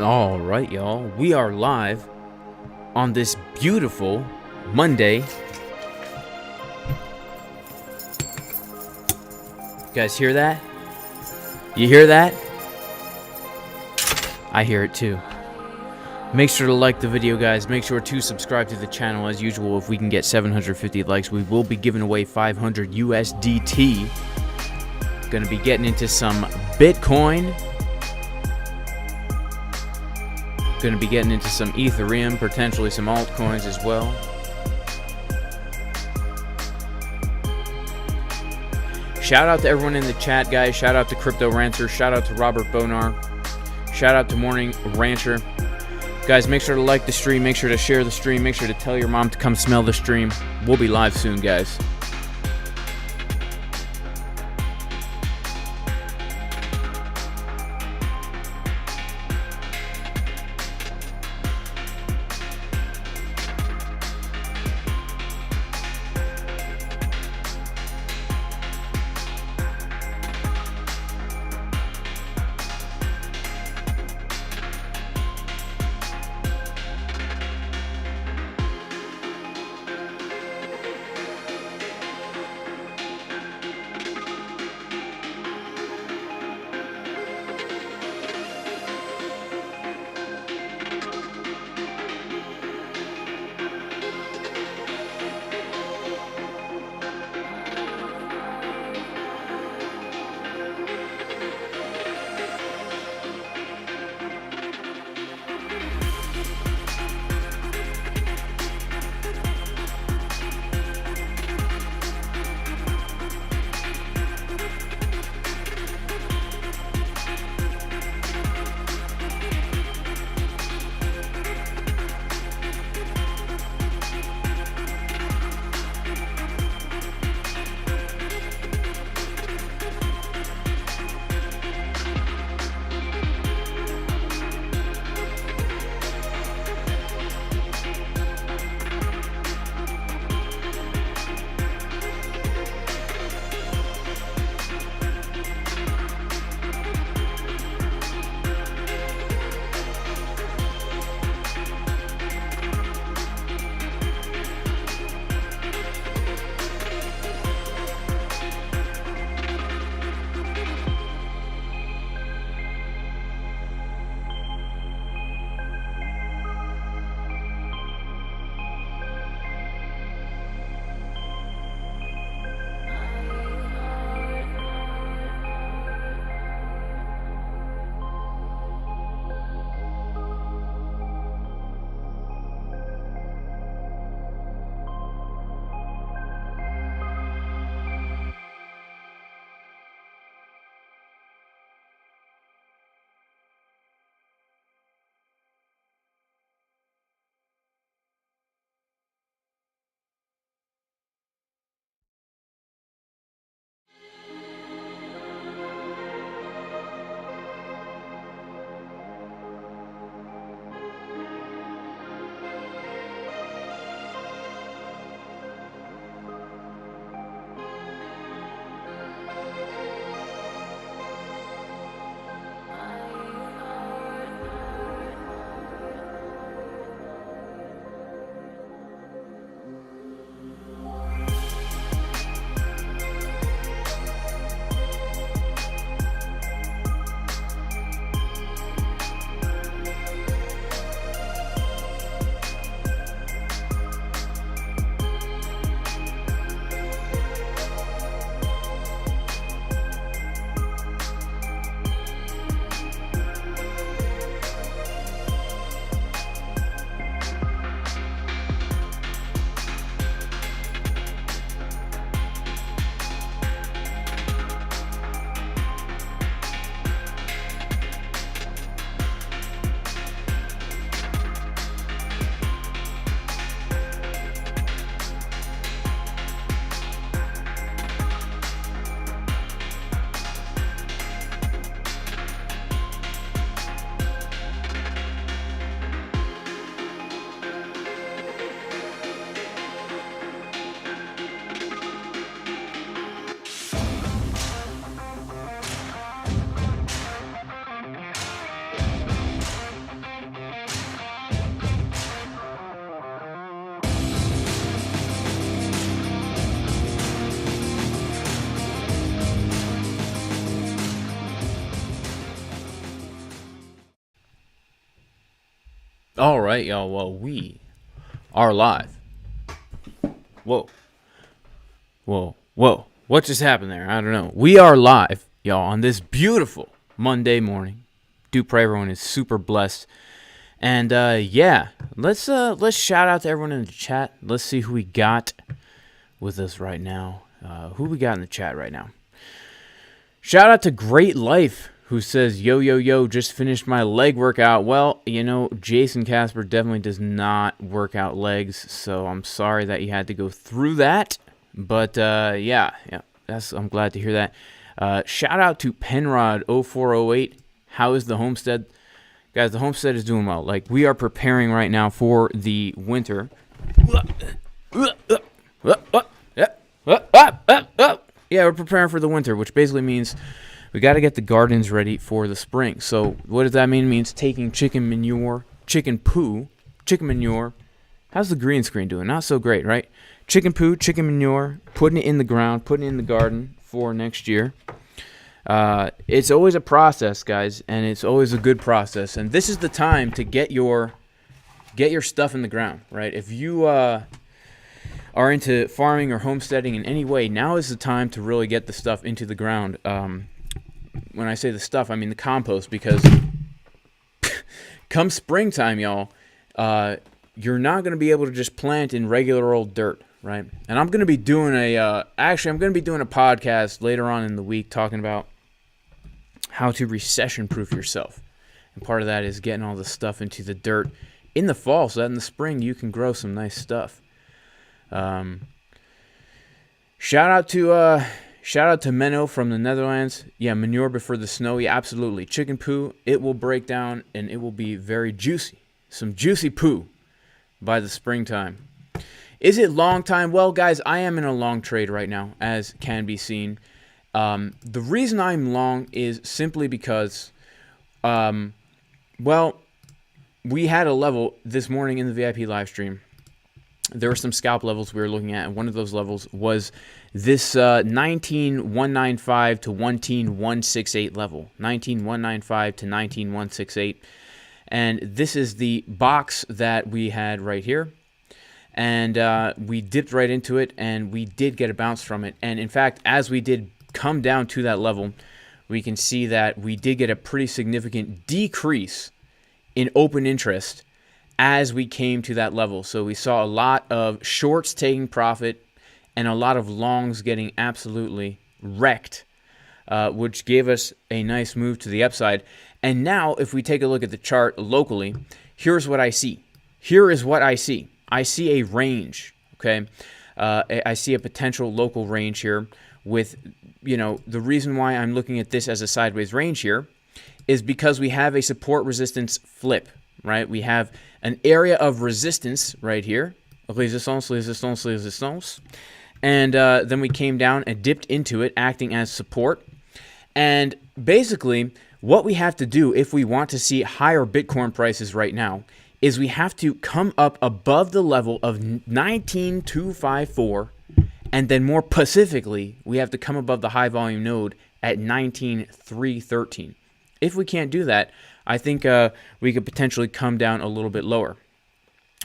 All right, y'all. We are live on this beautiful Monday. You guys hear that? You hear that? I hear it too. Make sure to like the video, guys. Make sure to subscribe to the channel as usual. If we can get 750 likes, we will be giving away 500 USDT. Gonna be getting into some Bitcoin. Going to be getting into some Ethereum, potentially some altcoins as well. Shout out to everyone in the chat, guys. Shout out to Crypto Rancher. Shout out to Robert Bonar. Shout out to Morning Rancher. Guys, make sure to like the stream. Make sure to share the stream. Make sure to tell your mom to come smell the stream. We'll be live soon, guys. All right, y'all. Well, we are live. Whoa. Whoa. Whoa. What just happened there? I don't know. We are live, y'all, on this beautiful Monday morning. Do pray everyone is super blessed. And yeah, let's shout out to everyone in the chat. Let's see who we got with us right now. Who we got in the chat right now? Shout out to Great Life, who says, yo, just finished my leg workout. Well, you know, Jason Casper definitely does not work out legs, so I'm sorry that you had to go through that. But, yeah, I'm glad to hear that. Shout out to Penrod0408. How is the homestead? Guys, the homestead is doing well. Like, we are preparing right now for the winter. Yeah, we're preparing for the winter, which basically means we got to get the gardens ready for the spring. So what does that mean? It means taking chicken manure, chicken poo, chicken manure. How's the green screen doing? Not so great, right? Chicken poo, chicken manure, putting it in the ground, putting it in the garden for next year. It's always a process, guys, and it's always a good process. And this is the time to get your stuff in the ground, right? If you are into farming or homesteading in any way, now is the time to really get the stuff into the ground. When I say the stuff, I mean the compost, because come springtime, y'all, you're not going to be able to just plant in regular old dirt, right? And I'm going to be doing a podcast later on in the week talking about how to recession-proof yourself. And part of that is getting all the stuff into the dirt in the fall, so that in the spring you can grow some nice stuff. Shout out to Menno from the Netherlands. Yeah, manure before the snow. Yeah, absolutely. Chicken poo, it will break down and it will be very juicy. Some juicy poo by the springtime. Is it long time? Well, guys, I am in a long trade right now, as can be seen. The reason I'm long is simply because, well, we had a level this morning in the VIP live stream. There were some scalp levels we were looking at, and one of those levels was this 19,195 to 19,168 level. 19,195 to 19,168. And this is the box that we had right here. And we dipped right into it, and we did get a bounce from it. And in fact, as we did come down to that level, we can see that we did get a pretty significant decrease in open interest as we came to that level. So we saw a lot of shorts taking profit and a lot of longs getting absolutely wrecked, which gave us a nice move to the upside. And now if we take a look at the chart locally, here's what I see. Here is what I see. I see a range, okay? I see a potential local range here with, you know, the reason why I'm looking at this as a sideways range here is because we have a support resistance flip, right? We have an area of resistance right here. Resistance, resistance, resistance. And then we came down and dipped into it, acting as support. And basically, what we have to do if we want to see higher Bitcoin prices right now is we have to come up above the level of 19,254, and then more specifically, we have to come above the high volume node at 19,313. If we can't do that, I think we could potentially come down a little bit lower.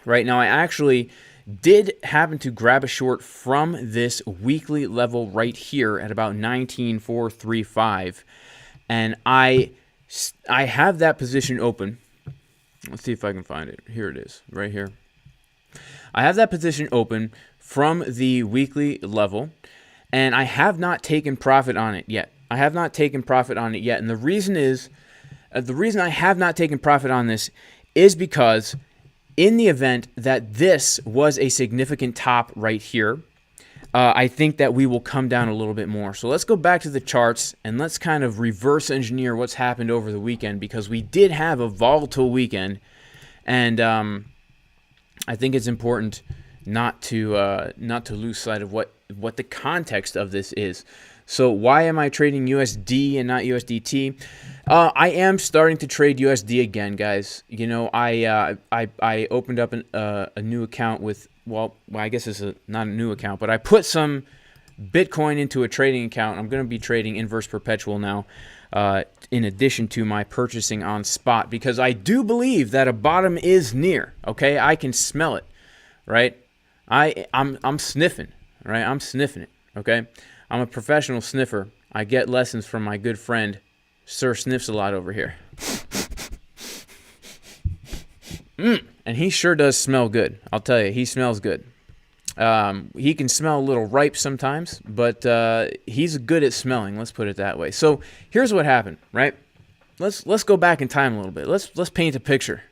Right now, I actually did happen to grab a short from this weekly level right here at about 19,435, and I have that position open. Let's see if I can find it. Here it is, right here. I have that position open from the weekly level, and I have not taken profit on it yet. And the reason is, the reason I have not taken profit on this is because in the event that this was a significant top right here, I think that we will come down a little bit more. So let's go back to the charts and let's kind of reverse engineer what's happened over the weekend, because we did have a volatile weekend, and I think it's important not to lose sight of what the context of this is. So why am I trading USD and not USDT? I am starting to trade USD again, guys. You know, I opened up a new account with, well, I guess it's not a new account, but I put some Bitcoin into a trading account. I'm going to be trading inverse perpetual now. in addition to my purchasing on spot, because I do believe that a bottom is near. Okay, I can smell it, right? I'm sniffing, right? I'm sniffing it. Okay, I'm a professional sniffer. I get lessons from my good friend Sir Sniffs a lot over here. And he sure does smell good. I'll tell you, he smells good. He can smell a little ripe sometimes, but he's good at smelling. Let's put it that way. So here's what happened, right? Let's go back in time a little bit. Let's paint a picture.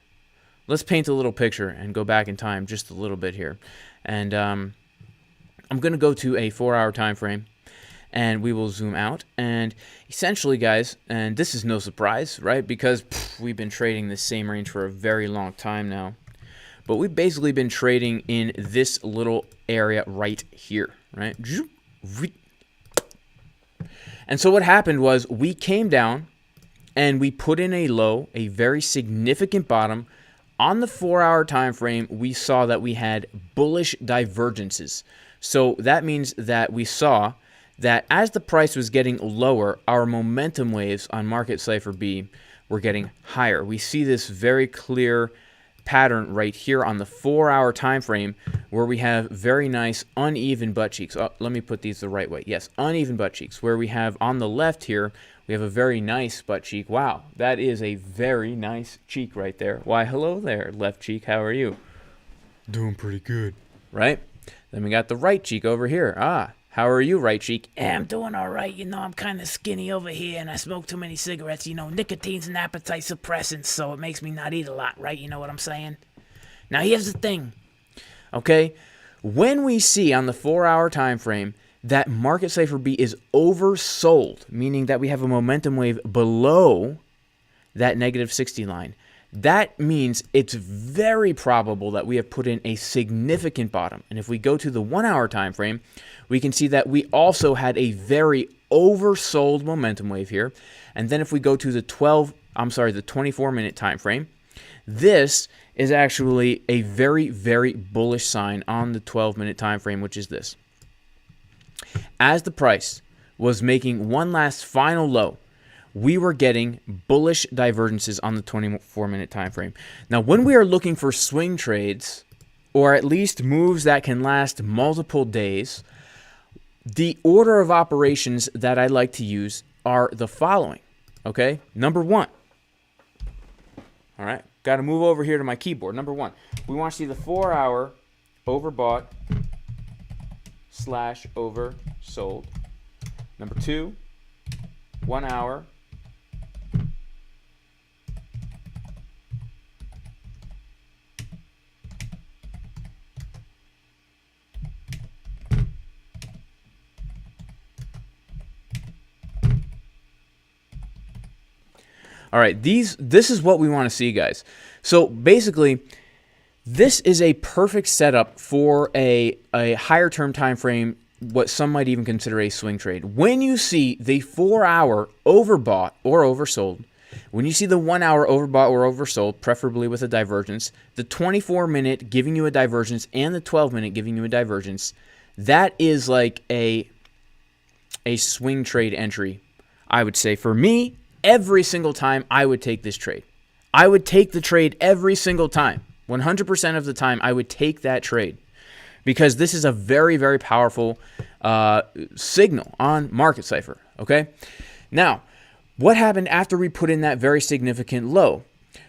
Let's paint a little picture and go back in time just a little bit here. And I'm going to go to a 4-hour time frame, and we will zoom out. And essentially, guys, and this is no surprise, right? Because we've been trading this same range for a very long time now. But we've basically been trading in this little area right here, right? And so what happened was we came down and we put in a low, a very significant bottom. On the 4-hour time frame, we saw that we had bullish divergences. So that means that we saw that as the price was getting lower, our momentum waves on market Cipher B were getting higher. We see this very clear pattern right here on the 4-hour time frame where we have very nice uneven butt cheeks. Oh, let me put these the right way. Yes, uneven butt cheeks, where we have on the left here, we have a very nice butt cheek. Wow, that is a very nice cheek right there. Why, hello there, left cheek. How are you? Doing pretty good. Right? Then we got the right cheek over here. Ah, how are you, right cheek? Yeah, I'm doing all right. You know, I'm kind of skinny over here, and I smoke too many cigarettes. You know, nicotine's an appetite suppressant, so it makes me not eat a lot, right? You know what I'm saying? Now, here's the thing, okay? When we see on the 4-hour time frame that market Cipher B is oversold, meaning that we have a momentum wave below that negative 60 line, that means it's very probable that we have put in a significant bottom. And if we go to the 1-hour time frame, we can see that we also had a very oversold momentum wave here. And then if we go to the 24-minute time frame, this is actually a very, very bullish sign on the 12-minute time frame, which is this. As the price was making one last final low, we were getting bullish divergences on the 24-minute time frame. Now, when we are looking for swing trades, or at least moves that can last multiple days, the order of operations that I like to use are the following, okay? Number one, all right, got to move over here to my keyboard. Number one, we want to see the 4-hour overbought / oversold. Number two, 1 hour All right, this is what we want to see, guys. So basically, this is a perfect setup for a higher term time frame, what some might even consider a swing trade. When you see the 4-hour overbought or oversold, when you see the 1 hour overbought or oversold, preferably with a divergence, the 24-minute giving you a divergence, and the 12-minute giving you a divergence, that is like a swing trade entry, I would say. For me, every single time I would take this trade. I would take the trade every single time. 100% of the time, I would take that trade, because this is a very, very powerful signal on market Cipher, okay? Now, what happened after we put in that very significant low?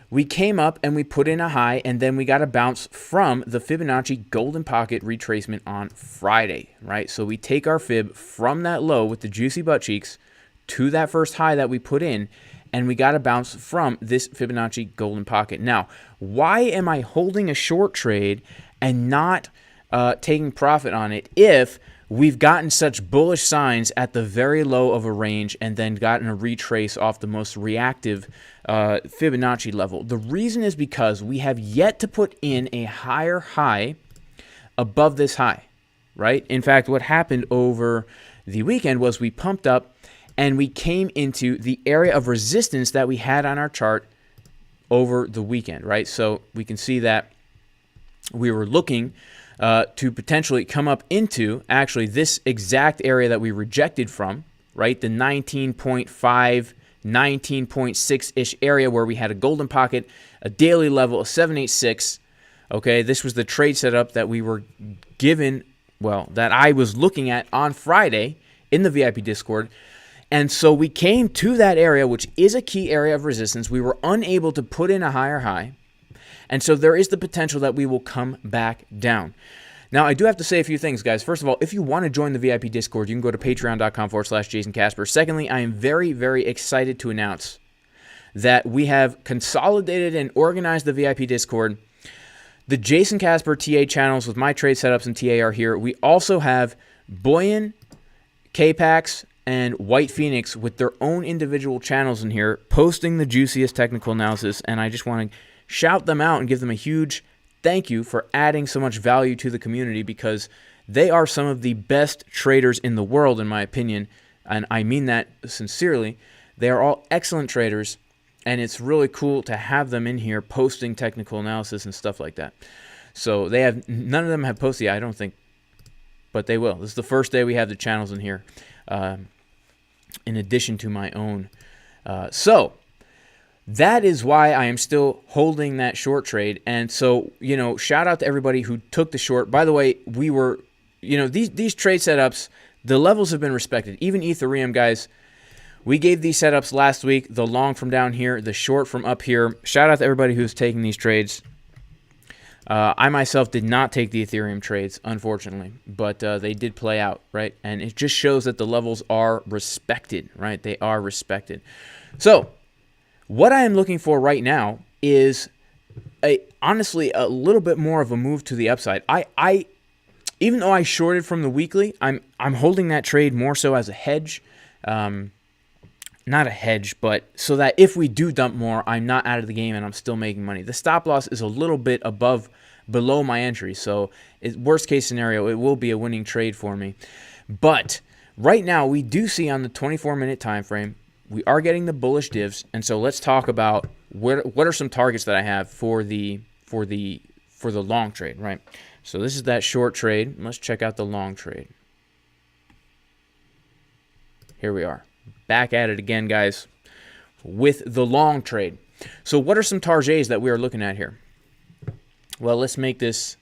We came up and we put in a high, and then we got a bounce from the Fibonacci golden pocket retracement on Friday, right? So we take our fib from that low with the juicy butt cheeks to that first high that we put in, and we got a bounce from this Fibonacci golden pocket. Now, why am I holding a short trade and not taking profit on it if we've gotten such bullish signs at the very low of a range and then gotten a retrace off the most reactive Fibonacci level? The reason is because we have yet to put in a higher high above this high, right? In fact, what happened over the weekend was we pumped up and we came into the area of resistance that we had on our chart over the weekend, right? So we can see that we were looking to potentially come up into actually this exact area that we rejected from, right? The 19.5 19.6-ish area where we had a golden pocket, a daily level of 786. Okay, this was the trade setup that we were given, well, that I was looking at on Friday in the VIP Discord. And so we came to that area, which is a key area of resistance. We were unable to put in a higher high. And so there is the potential that we will come back down. Now, I do have to say a few things, guys. First of all, if you want to join the VIP Discord, you can go to patreon.com/Jason Casper. Secondly, I am very, very excited to announce that we have consolidated and organized the VIP Discord. The Jason Casper TA channels with my trade setups and TA are here. We also have Boyan, K-Pax, and White Phoenix with their own individual channels in here, posting the juiciest technical analysis, and I just want to shout them out and give them a huge thank you for adding so much value to the community, because they are some of the best traders in the world, in my opinion, and I mean that sincerely. They are all excellent traders, and it's really cool to have them in here posting technical analysis and stuff like that. So they have, none of them have posted yet, I don't think, but they will. This is the first day we have the channels in here, in addition to my own. So that is why I am still holding that short trade. And so, you know, shout out to everybody who took the short. By the way, we were, you know, these trade setups, the levels have been respected. Even Ethereum, guys, we gave these setups last week, the long from down here, the short from up here. Shout out to everybody who's taking these trades. I myself did not take the Ethereum trades, unfortunately, but they did play out, right? And it just shows that the levels are respected, right? They are respected. So what I am looking for right now is, honestly, a little bit more of a move to the upside. I even though I shorted from the weekly, I'm holding that trade more so as a hedge. Not a hedge, but so that if we do dump more, I'm not out of the game and I'm still making money. The stop loss is a little bit below my entry, so worst case scenario, it will be a winning trade for me. But right now, we do see on the 24-minute time frame, we are getting the bullish divs, and so let's talk about what are some targets that I have for the long trade, right? So this is that short trade. Let's check out the long trade. Here we are. Back at it again, guys, with the long trade. So what are some targets that we are looking at here? Well, let's make this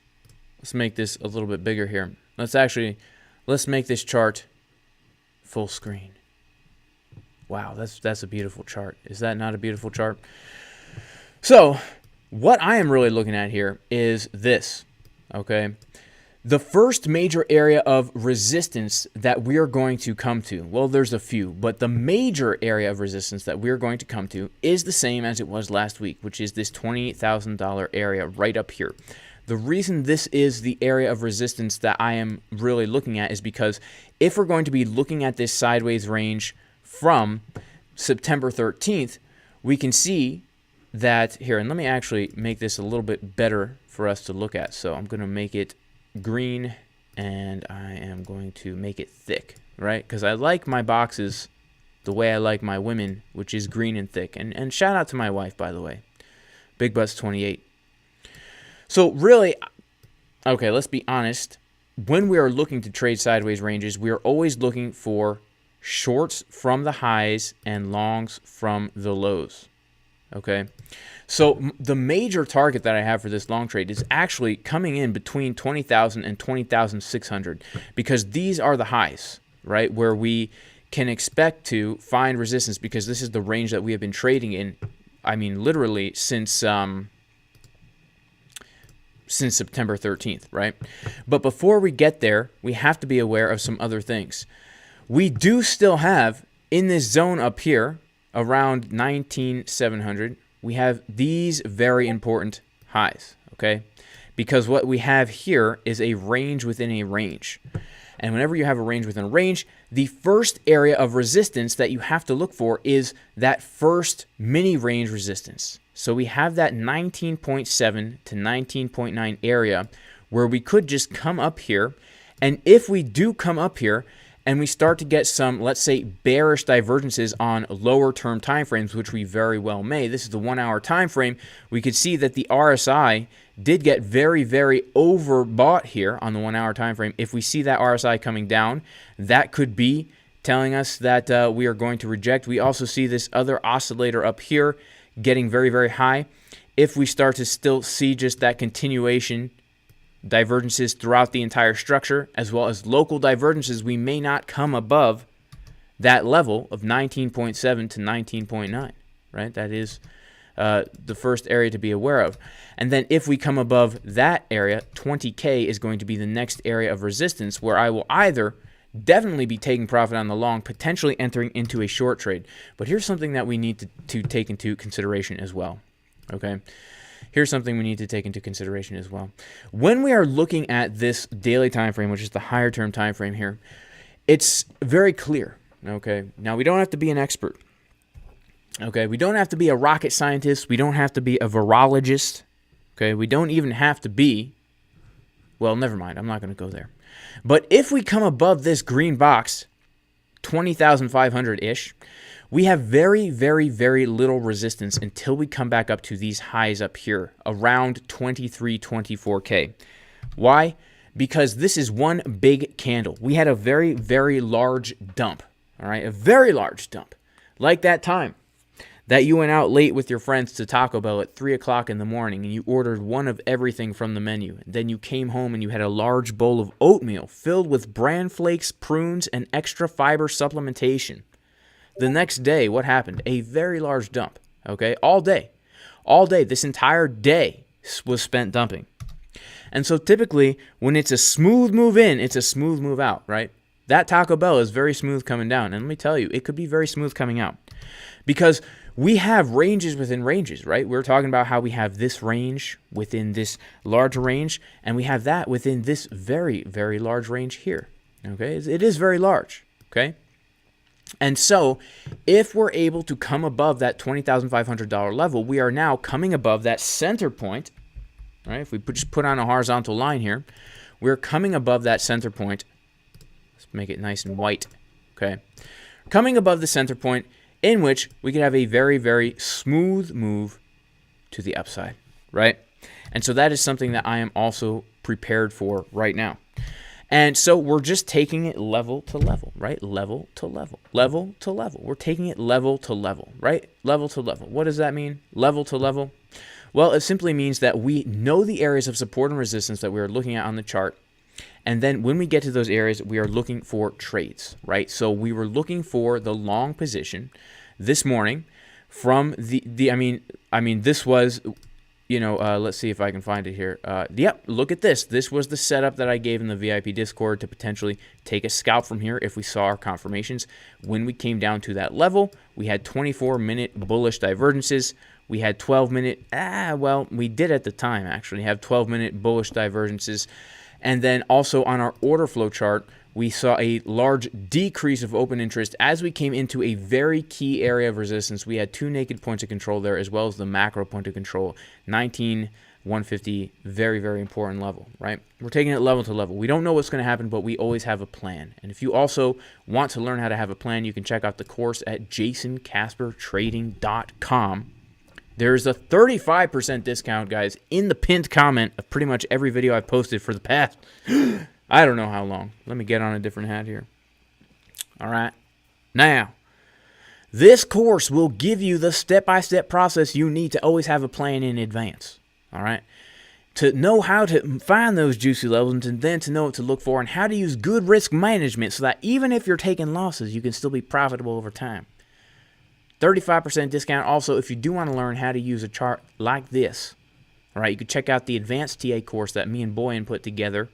a little bit bigger here. Let's make this chart full screen. Wow, that's a beautiful chart. Is that not a beautiful chart? So what I am really looking at here is this, okay? The first major area of resistance that we are going to come to, well, there's a few, but the major area of resistance that we're going to come to is the same as it was last week, which is this $28,000 area right up here. The reason this is the area of resistance that I am really looking at is because if we're going to be looking at this sideways range from September 13th, we can see that here, and let me actually make this a little bit better for us to look at. So I'm going to make it green, and I am going to make it thick, right? Because I like my boxes the way I like my women, which is green and thick. And shout out to my wife, by the way. Big Butts 28. So really, okay, let's be honest. When we are looking to trade sideways ranges, we are always looking for shorts from the highs and longs from the lows, okay? So the major target that I have for this long trade is actually coming in between 20,000 and 20,600, because these are the highs, right, where we can expect to find resistance, because this is the range that we have been trading in, I mean, literally since September 13th, right? But before we get there, we have to be aware of some other things. We do still have, in this zone up here, around 19,700, we have these very important highs, okay? Because what we have here is a range within a range. And whenever you have a range within a range, the first area of resistance that you have to look for is that first mini range resistance. So we have that 19.7 to 19.9 area where we could just come up here. And if we do come up here, and we start to get some, let's say, bearish divergences on lower term time frames, which we very well may. This is the 1 hour time frame. We could see that the RSI did get very, very overbought here on the 1 hour time frame. If we see that RSI coming down, that could be telling us that we are going to reject. We also see this other oscillator up here getting very, very high. If we start to still see just that continuation, divergences throughout the entire structure, as well as local divergences, we may not come above that level of 19.7 to 19.9, right? That is the first area to be aware of. And then if we come above that area, 20K is going to be the next area of resistance, where I will either definitely be taking profit on the long, potentially entering into a short trade. But here's something that we need to take into consideration as well, okay? Here's something we need to take into consideration as well. When we are looking at this daily time frame, which is the higher term time frame here, it's very clear, okay? Now, we don't have to be an expert, okay? We don't have to be a rocket scientist. We don't have to be a virologist, okay? We don't even have to be, well, never mind. I'm not going to go there. But if we come above this green box, 20,500-ish, we have very, very, very little resistance until we come back up to these highs up here, around 23, 24K. Why? Because this is one big candle. We had a very, very large dump, all right? A very large dump. Like that time that you went out late with your friends to Taco Bell at 3 o'clock in the morning and you ordered one of everything from the menu. Then you came home and you had a large bowl of oatmeal filled with bran flakes, prunes, and extra fiber supplementation. The next day, what happened? A very large dump, okay? All day. All day. This entire day was spent dumping. And so typically, when it's a smooth move in, it's a smooth move out, right? That Taco Bell is very smooth coming down. And let me tell you, it could be very smooth coming out. Because we have ranges within ranges, right? We're talking about how we have this range within this large range, and we have that within this very, very large range here, okay? It is very large, okay? And so if we're able to come above that $20,500 level, we are now coming above that center point, right? If we just put on a horizontal line here, we're coming above that center point. Let's make it nice and white, okay? Coming above the center point, in which we could have a very, very smooth move to the upside, right? And so that is something that I am also prepared for right now. And so we're just taking it level to level, right? Level to level, level to level. We're taking it level to level, right? Level to level. What does that mean? Level to level? Well, it simply means that we know the areas of support and resistance that we are looking at on the chart. And then when we get to those areas, we are looking for trades, right? So we were looking for the long position this morning from I mean, this was, let's see if I can find it here. Yep, look at this. This was the setup that I gave in the VIP Discord to potentially take a scalp from here if we saw our confirmations. When we came down to that level, we had 24-minute bullish divergences. We had 12-minute, we did at the time actually have 12-minute bullish divergences. And then also on our order flow chart, we saw a large decrease of open interest as we came into a very key area of resistance. We had two naked points of control there, as well as the macro point of control, 19,150, very, very important level, right? We're taking it level to level. We don't know what's going to happen, but we always have a plan. And if you also want to learn how to have a plan, you can check out the course at jasoncaspertrading.com. There's a 35% discount, guys, in the pinned comment of pretty much every video I've posted for the past, I don't know how long. Let me get on a different hat here. All right. Now, this course will give you the step-by-step process you need to always have a plan in advance. All right. To know how to find those juicy levels and then to know what to look for and how to use good risk management so that even if you're taking losses, you can still be profitable over time. 35% discount also if you do want to learn how to use a chart like this. All right, you can check out the advanced TA course that me and Boyan put together.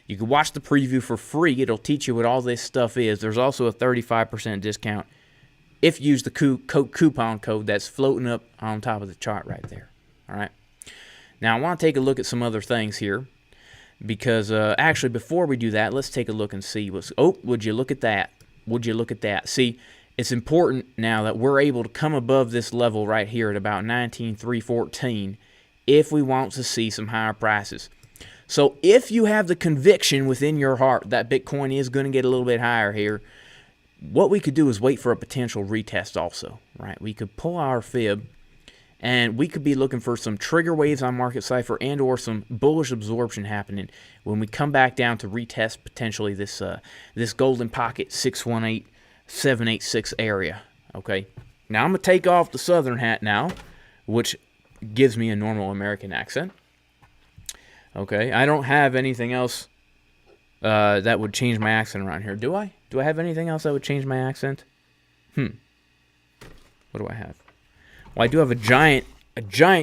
You can watch the preview for free. It'll teach you what all this stuff is. There's also a 35% discount if you use the coupon code that's floating up on top of the chart right there. All right. Now, I want to take a look at some other things here because actually before we do that, let's take a look and see what's... Oh, would you look at that? Would you look at that? See, it's important now that we're able to come above this level right here at about 19,314 if we want to see some higher prices. So if you have the conviction within your heart that Bitcoin is going to get a little bit higher here, what we could do is wait for a potential retest also, right? We could pull our fib And we could be looking for some trigger waves on Market Cipher and or some bullish absorption happening when we come back down to retest potentially this this golden pocket 618786 area. Okay. Now I'm going to take off the southern hat now, which gives me a normal American accent. Okay. I don't have anything else that would change my accent around here. Do I? Do I have anything else that would change my accent? What do I have? Well, I do have a giant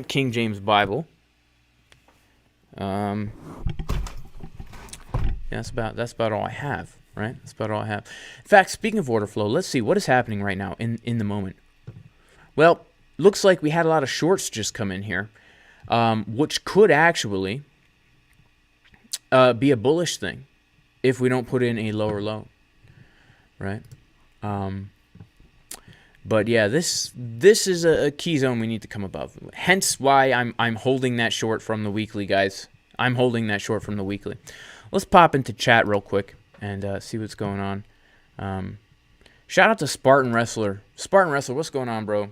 King James Bible. Yeah, that's about all I have, right? That's about all I have. In fact, speaking of order flow, let's see what is happening right now in the moment. Well, looks like we had a lot of shorts just come in here, which could actually be a bullish thing if we don't put in a lower low, right? But yeah, this is a key zone we need to come above. Hence why I'm holding that short from the weekly, guys. I'm holding that short from the weekly. Let's pop into chat real quick and see what's going on. Shout out to Spartan Wrestler. Spartan Wrestler, what's going on, bro?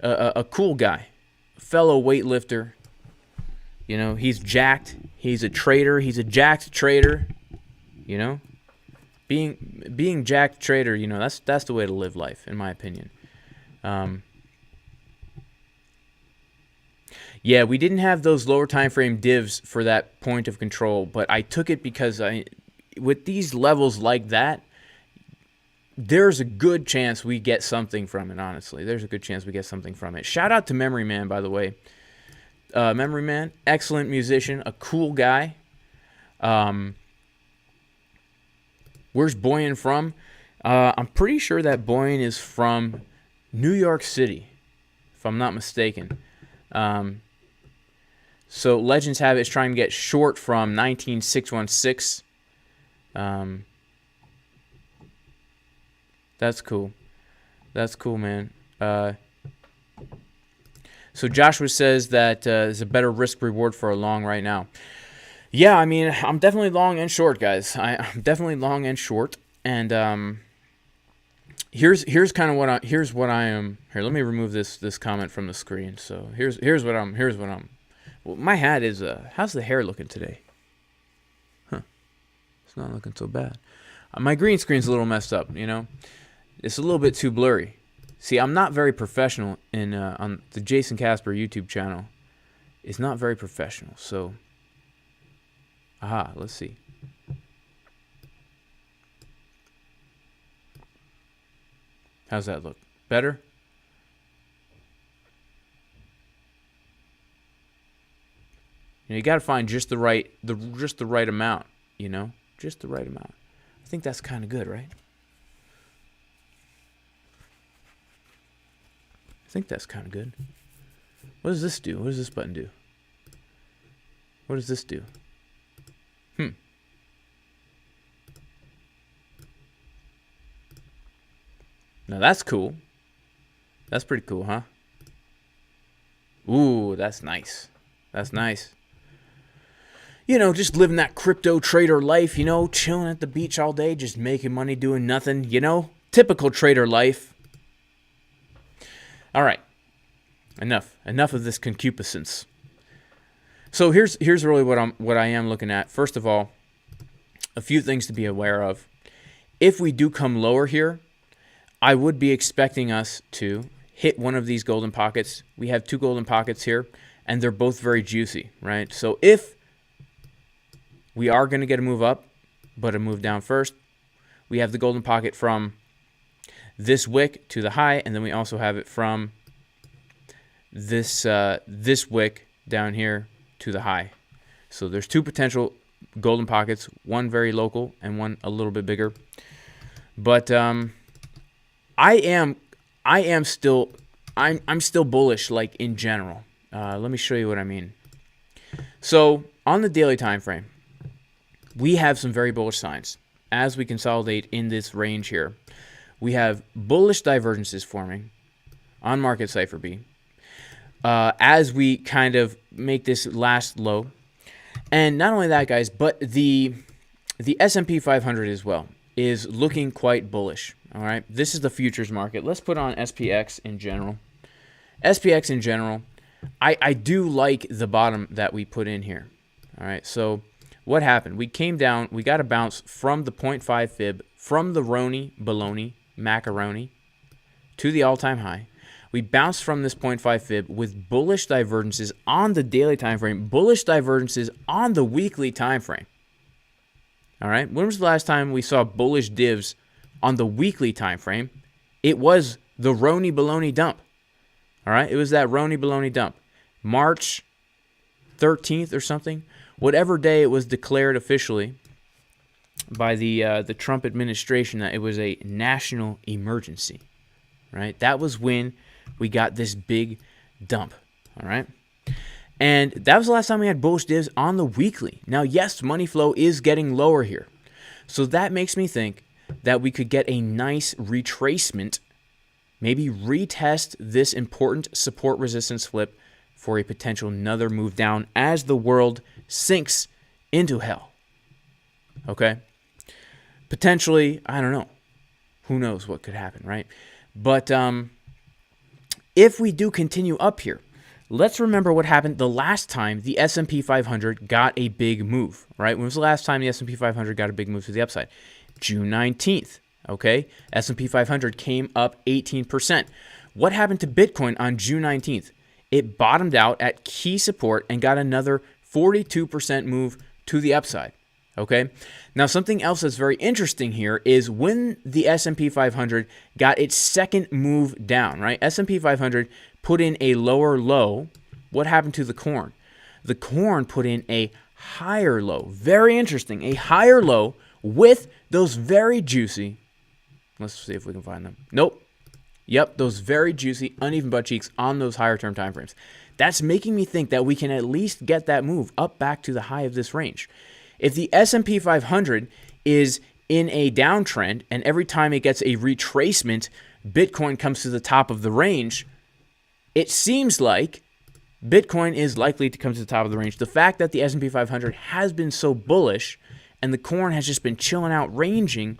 A cool guy, fellow weightlifter. You know, he's jacked. He's a trader. He's a jacked trader. You know, being jacked trader. You know, that's the way to live life, in my opinion. Yeah, we didn't have those lower time frame divs for that point of control, but I took it because with these levels like that, there's a good chance we get something from it, honestly. There's a good chance we get something from it. Shout out to Memory Man, by the way. Memory Man, excellent musician, a cool guy. Where's Boyan from? I'm pretty sure that Boyan is from New York City, if I'm not mistaken. So Legends have it is trying to get short from 19616. That's cool. That's cool, man. So Joshua says that there's a better risk reward for a long right now. Yeah, I mean, I'm definitely long and short, guys. I'm definitely long and short, and here's kind of what I am. Here, let me remove this comment from the screen. So here's what I'm. Well, my hat is. How's the hair looking today? Huh? It's not looking so bad. My green screen's a little messed up. You know, it's a little bit too blurry. See, I'm not very professional in on the Jason Casper YouTube channel. It's not very professional. So, let's see. How's that look? Better? You know, you got to find just the right amount, you know? Just the right amount. I think that's kind of good, right? I think that's kind of good. What does this do? What does this button do? What does this do? Now that's cool. That's pretty cool, huh? Ooh, that's nice. That's nice. You know, just living that crypto trader life, you know, chilling at the beach all day, just making money doing nothing, you know? Typical trader life. All right. Enough of this concupiscence. So here's really what I am looking at. First of all, a few things to be aware of. If we do come lower here, I would be expecting us to hit one of these golden pockets. We have two golden pockets here, and they're both very juicy, right? So if we are going to get a move up, but a move down first, we have the golden pocket from this wick to the high, and then we also have it from this wick down here to the high. So there's two potential golden pockets, one very local and one a little bit bigger. But I'm still bullish, like, in general. Let me show you what I mean. So on the daily time frame, we have some very bullish signs as we consolidate in this range here. We have bullish divergences forming on Market Cipher B as we kind of make this last low. And not only that, guys, but the S&P 500 as well is looking quite bullish. All right, this is the futures market. Let's put on SPX in general SPX in general, I do like the bottom that we put in here. All right, so what happened? We came down, we got a bounce from the 0.5 fib, from the Roni, baloney, macaroni, to the all-time high. We bounced from this 0.5 fib with bullish divergences on the daily time frame, bullish divergences on the weekly time frame. All right, when was the last time we saw bullish divs on the weekly time frame? It was the Roni baloney dump. All right, it was that Roni baloney dump. March 13th or something, whatever day it was declared officially by the Trump administration that it was a national emergency. Right, that was when we got this big dump. All right, and that was the last time we had bullish divs on the weekly. Now, yes, money flow is getting lower here, so that makes me think that we could get a nice retracement, maybe retest this important support resistance flip for a potential another move down as the world sinks into hell. Okay, potentially, I don't know. Who knows what could happen, right? But if we do continue up here, let's remember what happened the last time the S&P 500 got a big move, right? When was the last time the S&P 500 got a big move to the upside? June 19th, okay? S&P 500 came up 18%. What happened to Bitcoin on June 19th? It bottomed out at key support and got another 42% move to the upside. Okay. Now, something else that's very interesting here is when the S&P 500 got its second move down, right? S&P 500 put in a lower low. What happened to the corn? The corn put in a higher low. Very interesting. A higher low with those very juicy. Let's see if we can find them. Nope. Yep, those very juicy uneven butt cheeks on those higher term time frames. That's making me think that we can at least get that move up back to the high of this range. If the S&P 500 is in a downtrend and every time it gets a retracement, Bitcoin comes to the top of the range, it seems like Bitcoin is likely to come to the top of the range. The fact that the S&P 500 has been so bullish and the corn has just been chilling out ranging,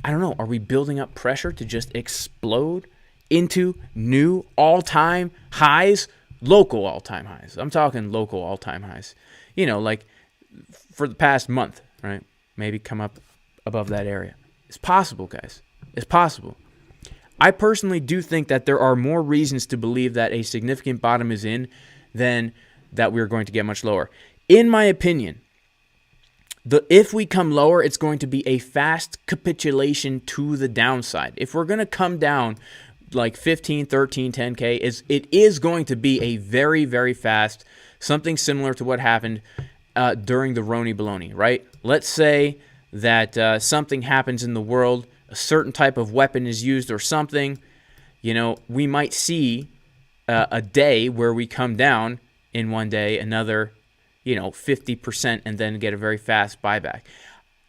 I don't know, are we building up pressure to just explode into new all-time highs? Local all-time highs. I'm talking local all-time highs. You know, like for the past month, right? Maybe come up above that area. It's possible, guys. It's possible. I personally do think that there are more reasons to believe that a significant bottom is in than that we're going to get much lower. In my opinion, if we come lower, it's going to be a fast capitulation to the downside. If we're going to come down like 15, 13, 10K, it is going to be a very, very fast, something similar to what happened during the Roni baloney, right? Let's say that something happens in the world, a certain type of weapon is used or something, you know, we might see a day where we come down in one day, another, 50%, and then get a very fast buyback.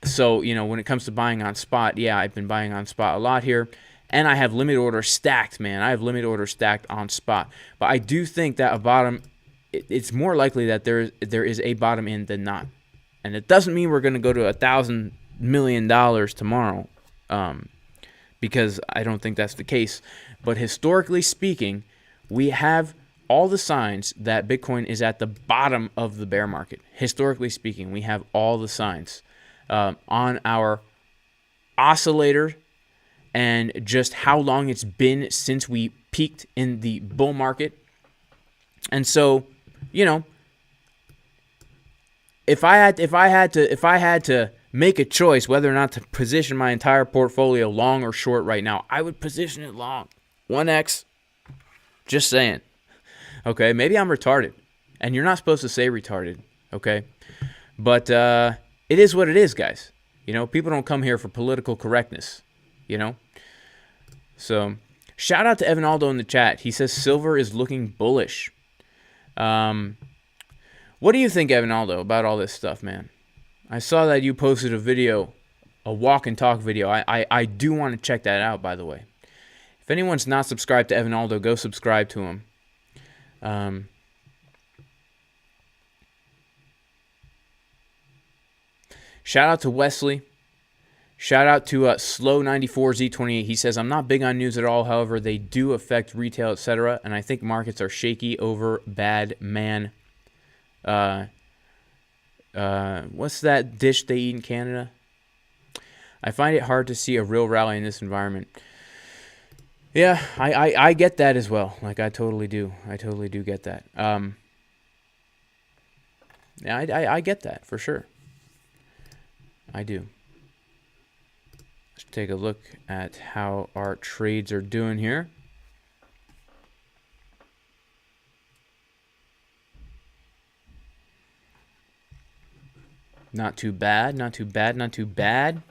So, when it comes to buying on spot, yeah, I've been buying on spot a lot here, and I have limit order stacked, man. I have limit order stacked on spot. But I do think that a bottom, it's more likely that there is a bottom in than not. And it doesn't mean we're going to go to $1,000 million tomorrow, because I don't think that's the case. But historically speaking, we have all the signs that Bitcoin is at the bottom of the bear market. Historically speaking, we have all the signs on our oscillator and just how long it's been since we peaked in the bull market. And so, if I had to make a choice whether or not to position my entire portfolio long or short right now, I would position it long. 1x. Just saying. Okay, maybe I'm retarded. And you're not supposed to say retarded, okay? But it is what it is, guys. People don't come here for political correctness, So, shout out to Evan Aldo in the chat. He says silver is looking bullish. What do you think, Evan Aldo, about all this stuff, man? I saw that you posted a video, a walk and talk video. I do want to check that out, by the way. If anyone's not subscribed to Evan Aldo, go subscribe to him. Shout out to Wesley. Shout out to Slow94Z28. He says, I'm not big on news at all. However, they do affect retail, etc. And I think markets are shaky over bad man. What's that dish they eat in Canada? I find it hard to see a real rally in this environment. Yeah, I get that as well. Like, I totally do. I totally do get that. Yeah, I get that for sure. I do. Let's take a look at how our trades are doing here. Not too bad, not too bad, not too bad.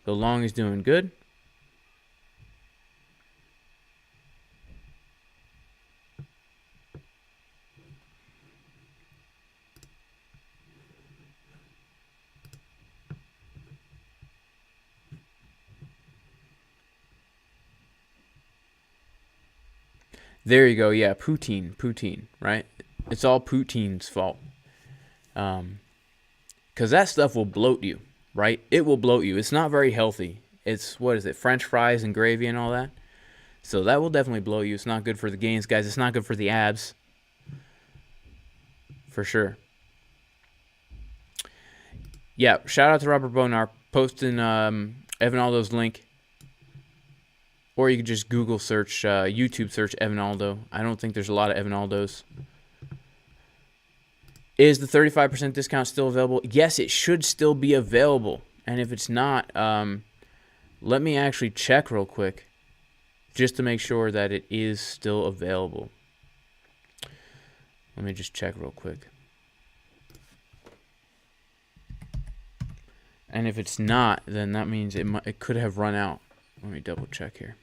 The long is doing good. There you go. Yeah, Poutine, right? It's all Poutine's fault. Because that stuff will bloat you, right? It will bloat you. It's not very healthy. It's, what is it, French fries and gravy and all that? So that will definitely bloat you. It's not good for the gains, guys. It's not good for the abs. For sure. Yeah, shout out to Robert Bonar posting Evan Aldo's link. Or you could just Google search, YouTube search Evan Aldo. I don't think there's a lot of Evan Aldos. Is the 35% discount still available? Yes, it should still be available. And if it's not, let me actually check real quick, just to make sure that it is still available. Let me just check real quick. And if it's not, then that means it could have run out. Let me double check here.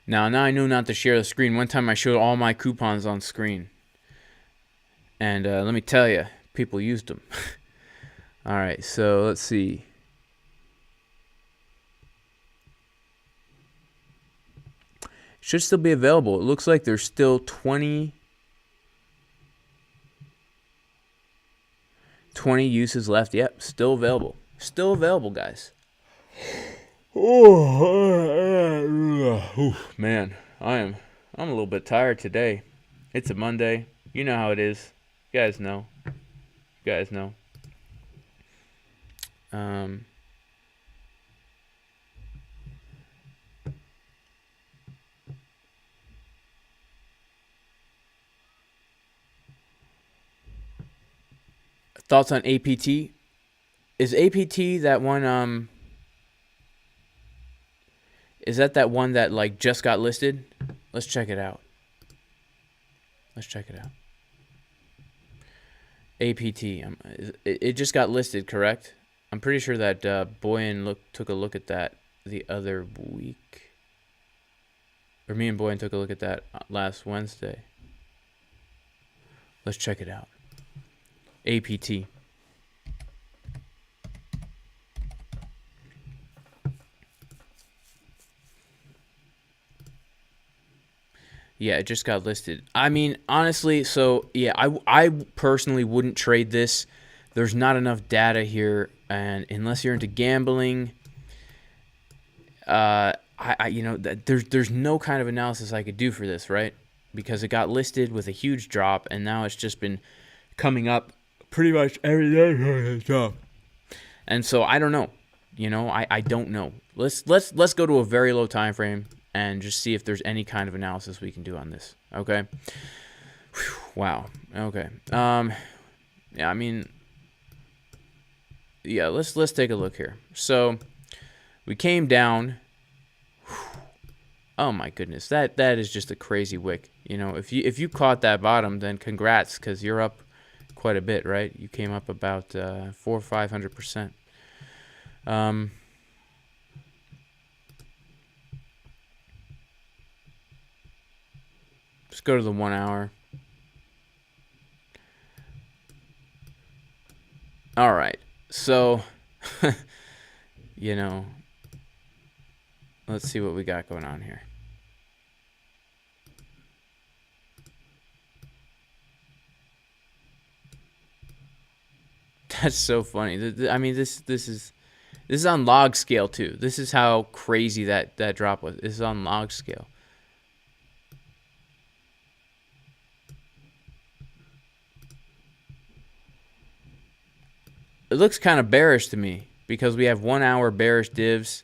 Now I know not to share the screen. One time I showed all my coupons on screen. And let me tell you, people used them. All right, so let's see. It should still be available. It looks like there's still 20 uses left. Yep, still available. Still available, guys. Oh, man, I'm a little bit tired today. It's a Monday. You know how it is. You guys know. Thoughts on APT? Is APT that one, is that one that like just got listed? Let's check it out. APT. It just got listed, correct? I'm pretty sure that Boyan took a look at that the other week. Or me and Boyan took a look at that last Wednesday. Let's check it out. APT. Yeah, it just got listed. I mean, honestly, so yeah, I personally wouldn't trade this. There's not enough data here, and unless you're into gambling, there's no kind of analysis I could do for this, right? Because it got listed with a huge drop, and now it's just been coming up pretty much every day. And so I don't know. I don't know. Let's go to a very low time frame and just see if there's any kind of analysis we can do on this. Okay. Whew, wow. Okay. Yeah, I mean, yeah, let's take a look here. So we came down. Whew, oh my goodness. That is just a crazy wick. If you caught that bottom, then congrats, because you're up quite a bit, right? You came up about 400 or 500%. Let's go to the 1 hour. All right. So, you know, let's see what we got going on here. That's so funny. I mean, this is on log scale too. This is how crazy that drop was. This is on log scale. It looks kind of bearish to me because we have 1 hour bearish divs.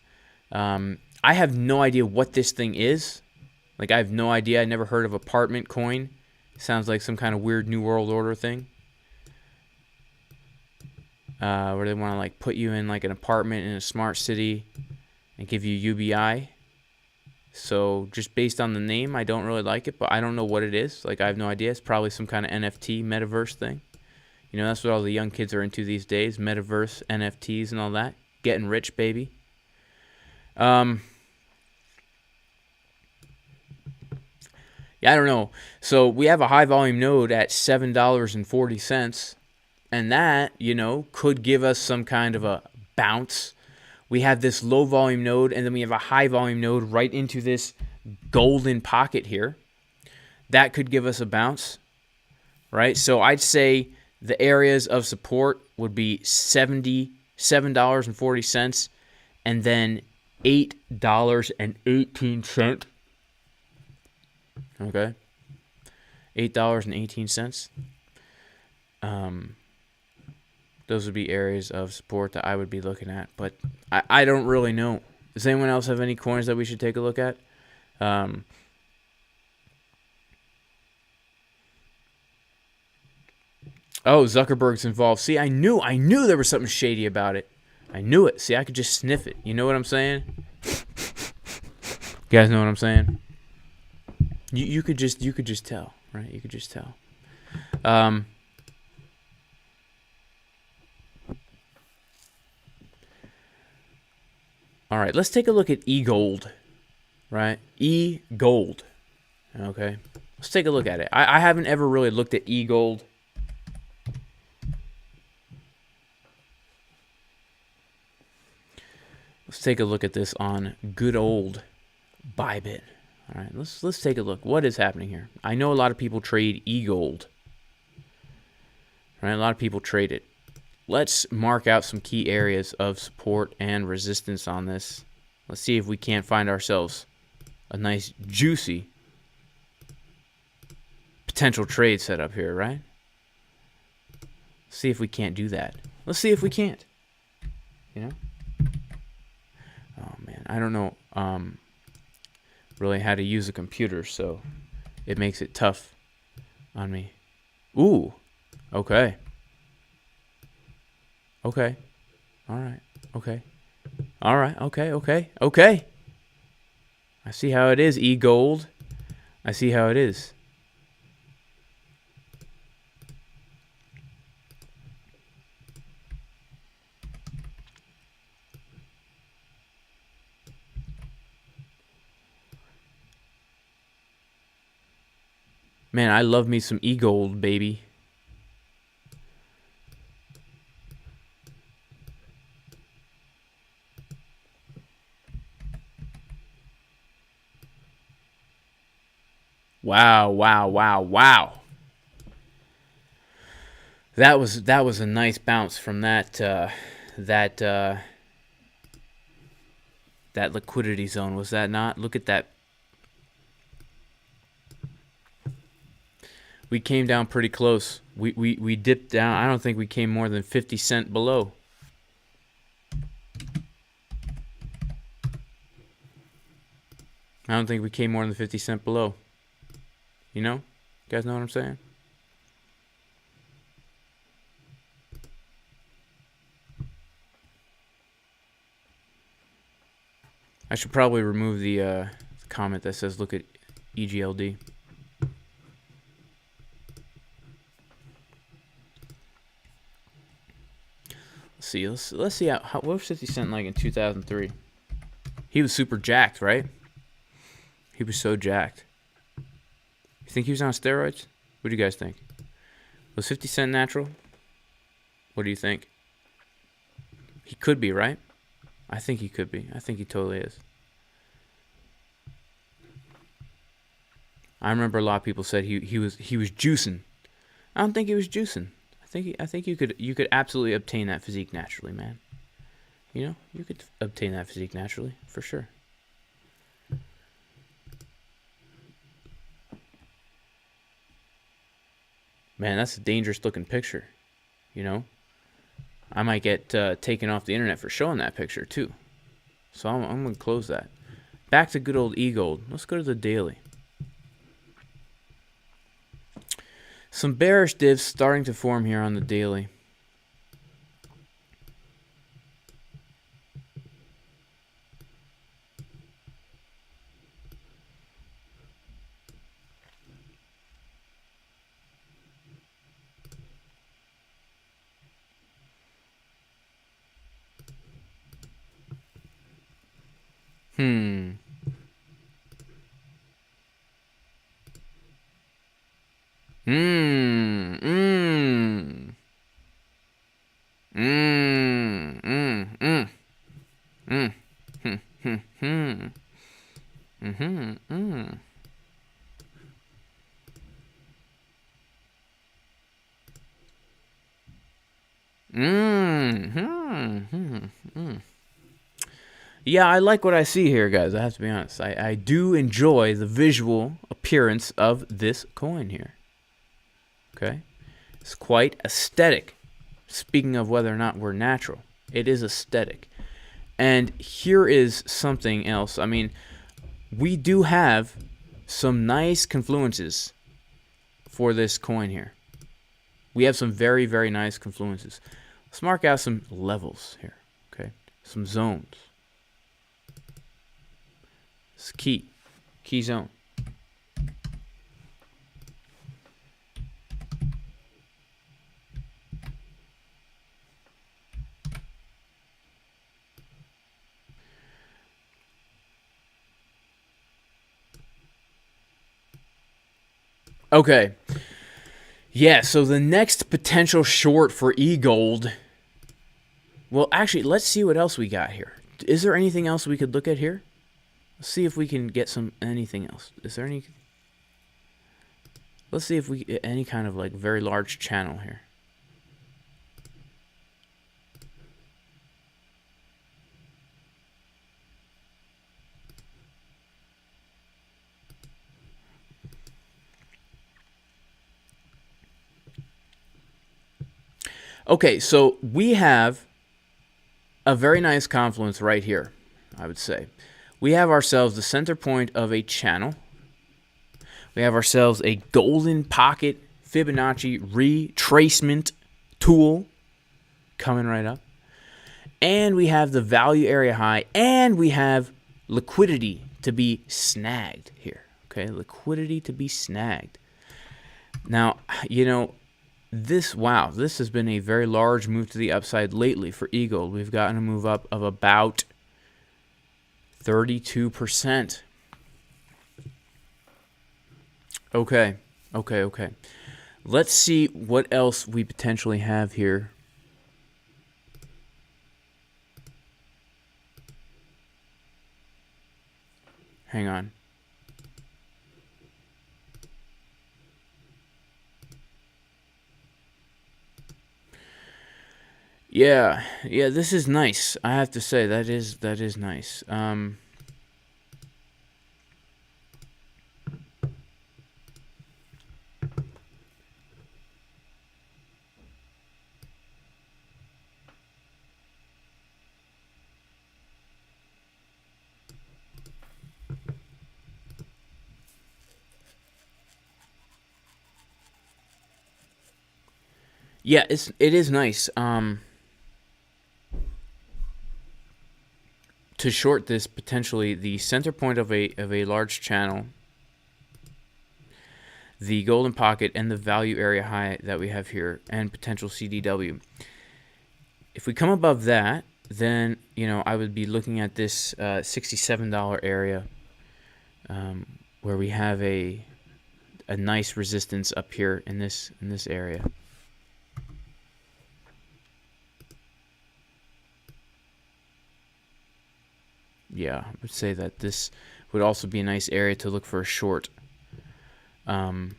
I have no idea what this thing is. Like, I have no idea. I never heard of apartment coin. Sounds like some kind of weird New World Order thing. Where they want to like put you in like an apartment in a smart city and give you UBI. So just based on the name, I don't really like it, but I don't know what it is. Like, I have no idea. It's probably some kind of NFT metaverse thing. You know, that's what all the young kids are into these days. Metaverse, NFTs, and all that. Getting rich, baby. Yeah, I don't know. So we have a high volume node at $7.40. And that, you know, could give us some kind of a bounce. We have this low volume node, and then we have a high volume node right into this golden pocket here. That could give us a bounce, right? So I'd say the areas of support would be $77.40 and then $8.18. Okay. $8.18. Those would be areas of support that I would be looking at, but I don't really know. Does anyone else have any coins that we should take a look at? Oh, Zuckerberg's involved. See, I knew there was something shady about it. I knew it. See, I could just sniff it. You know what I'm saying? You guys know what I'm saying? You could just tell, right? You could just tell. All right, let's take a look at EGLD, right? EGLD, okay? Let's take a look at it. I haven't ever really looked at EGLD. Let's take a look at this on good old ByBit. All right, let's take a look. What is happening here? I know a lot of people trade EGLD, right? A lot of people trade it. Let's mark out some key areas of support and resistance on this. Let's see if we can't find ourselves a nice, juicy potential trade setup here, right? See if we can't do that. Let's see if we can't. You know? Oh, man. I don't know really how to use a computer, so it makes it tough on me. Ooh. Okay. Okay. All right. Okay. All right. Okay. Okay. Okay. I see how it is, EGLD. I see how it is. Man, I love me some EGLD, baby. Wow, wow, wow, wow. That was a nice bounce from that liquidity zone, was that not? Look at that. We came down pretty close. We dipped down. I don't think we came more than 50 cents below. I don't think we came more than 50 cents below. You know? You guys know what I'm saying? I should probably remove the comment that says look at EGLD. Let's see how what was 50 Cent like in 2003? He was super jacked, right? He was so jacked. You think he was on steroids? What do you guys think? Was 50 Cent natural? What do you think? He could be, right? I think he could be. I think he totally is. I remember a lot of people said he was juicing. I don't think he was juicing. I think you could absolutely obtain that physique naturally, man. You know, you could obtain that physique naturally, for sure. Man, that's a dangerous looking picture. You know, I might get taken off the internet for showing that picture too. So I'm gonna close that. Back to good old EGLD. Let's go to the daily. Some bearish divs starting to form here on the daily. Yeah, I like what I see here, guys. I have to be honest. I do enjoy the visual appearance of this coin here. Okay? It's quite aesthetic. Speaking of whether or not we're natural, it is aesthetic. And here is something else. I mean, we do have some nice confluences for this coin here. We have some very, very nice confluences. Let's mark out some levels here. Okay? Some zones. It's key zone. Okay. Yeah, so the next potential short for EGLD. Well, actually, let's see what else we got here. Is there anything else we could look at here? Let's see if we can get anything else. Is there any? Let's see if we get any kind of like very large channel here. Okay, so we have a very nice confluence right here, I would say. We have ourselves the center point of a channel. We have ourselves a golden pocket Fibonacci retracement tool coming right up. And we have the value area high, and we have liquidity to be snagged here. Okay, liquidity to be snagged. Now, you know, this has been a very large move to the upside lately for EGLD. We've gotten a move up of about 32%. Okay. Let's see what else we potentially have here. Hang on. Yeah, this is nice. I have to say that is nice. Yeah, it is nice. To short this, potentially the center point of a large channel, the golden pocket, and the value area high that we have here, and potential CDW. If we come above that, then I would be looking at this $67 area, where we have a a nice resistance up here in this area. Yeah, I would say that this would also be a nice area to look for a short. But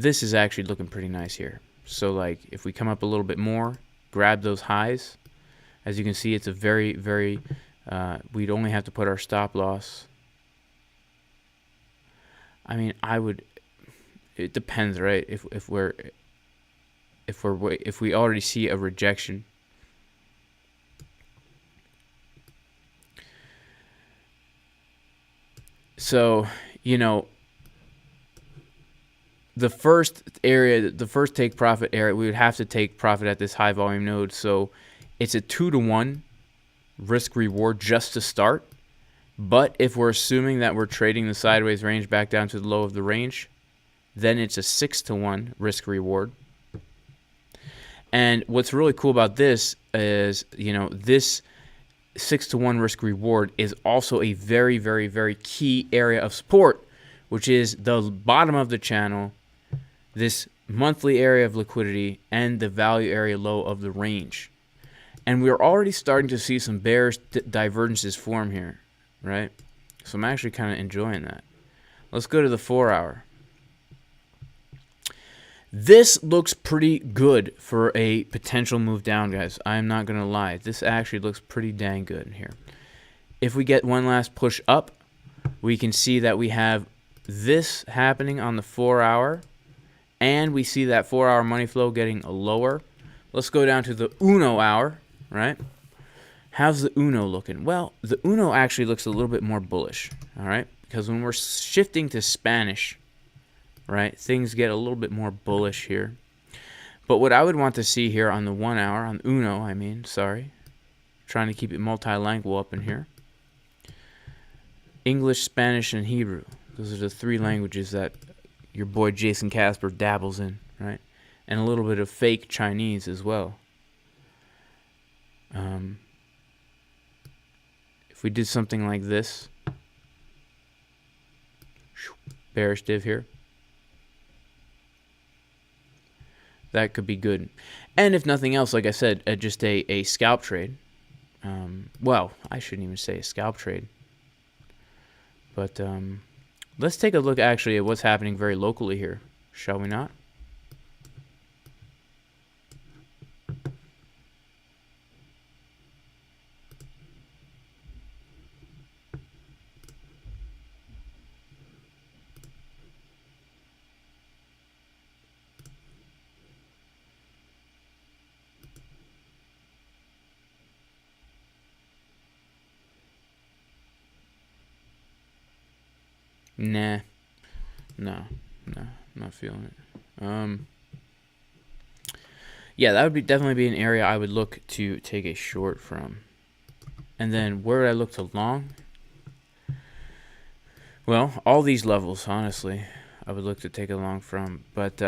this is actually looking pretty nice here. So like if we come up a little bit more, grab those highs, as you can see, it's a very, very, we'd only have to put our stop loss. I mean, it depends, right? If we already see a rejection. So, you know, the first area, the first take profit area, we would have to take profit at this high volume node. So it's a 2-to-1 risk reward just to start. But if we're assuming that we're trading the sideways range back down to the low of the range, then it's a 6-to-1 risk reward. And what's really cool about this is, you know, this 6-to-1 risk reward is also a very, very, very key area of support, which is the bottom of the channel, this monthly area of liquidity, and the value area low of the range. And we're already starting to see some bearish divergences form here, right? So I'm actually kind of enjoying that. Let's go to the 4-hour. This looks pretty good for a potential move down, guys. I'm not going to lie. This actually looks pretty dang good here. If we get one last push up, we can see that we have this happening on the 4-hour. And we see that 4-hour money flow getting lower. Let's go down to the Uno hour, right? How's the Uno looking? Well, the Uno actually looks a little bit more bullish, all right? Because when we're shifting to Spanish, right, things get a little bit more bullish here. But what I would want to see here on the 1 hour, on Uno, I mean, sorry. Trying to keep it multilingual up in here. English, Spanish, and Hebrew. Those are the 3 languages that your boy Jason Casper dabbles in, right? And a little bit of fake Chinese as well. If we did something like this, bearish div here, that could be good. And if nothing else, like I said, just a scalp trade. Well, I shouldn't even say a scalp trade. But let's take a look actually at what's happening very locally here, shall we not? Nah. No, I'm not feeling it. Yeah, that would definitely be an area I would look to take a short from. And then where would I look to long? Well, all these levels, honestly, I would look to take a long from. But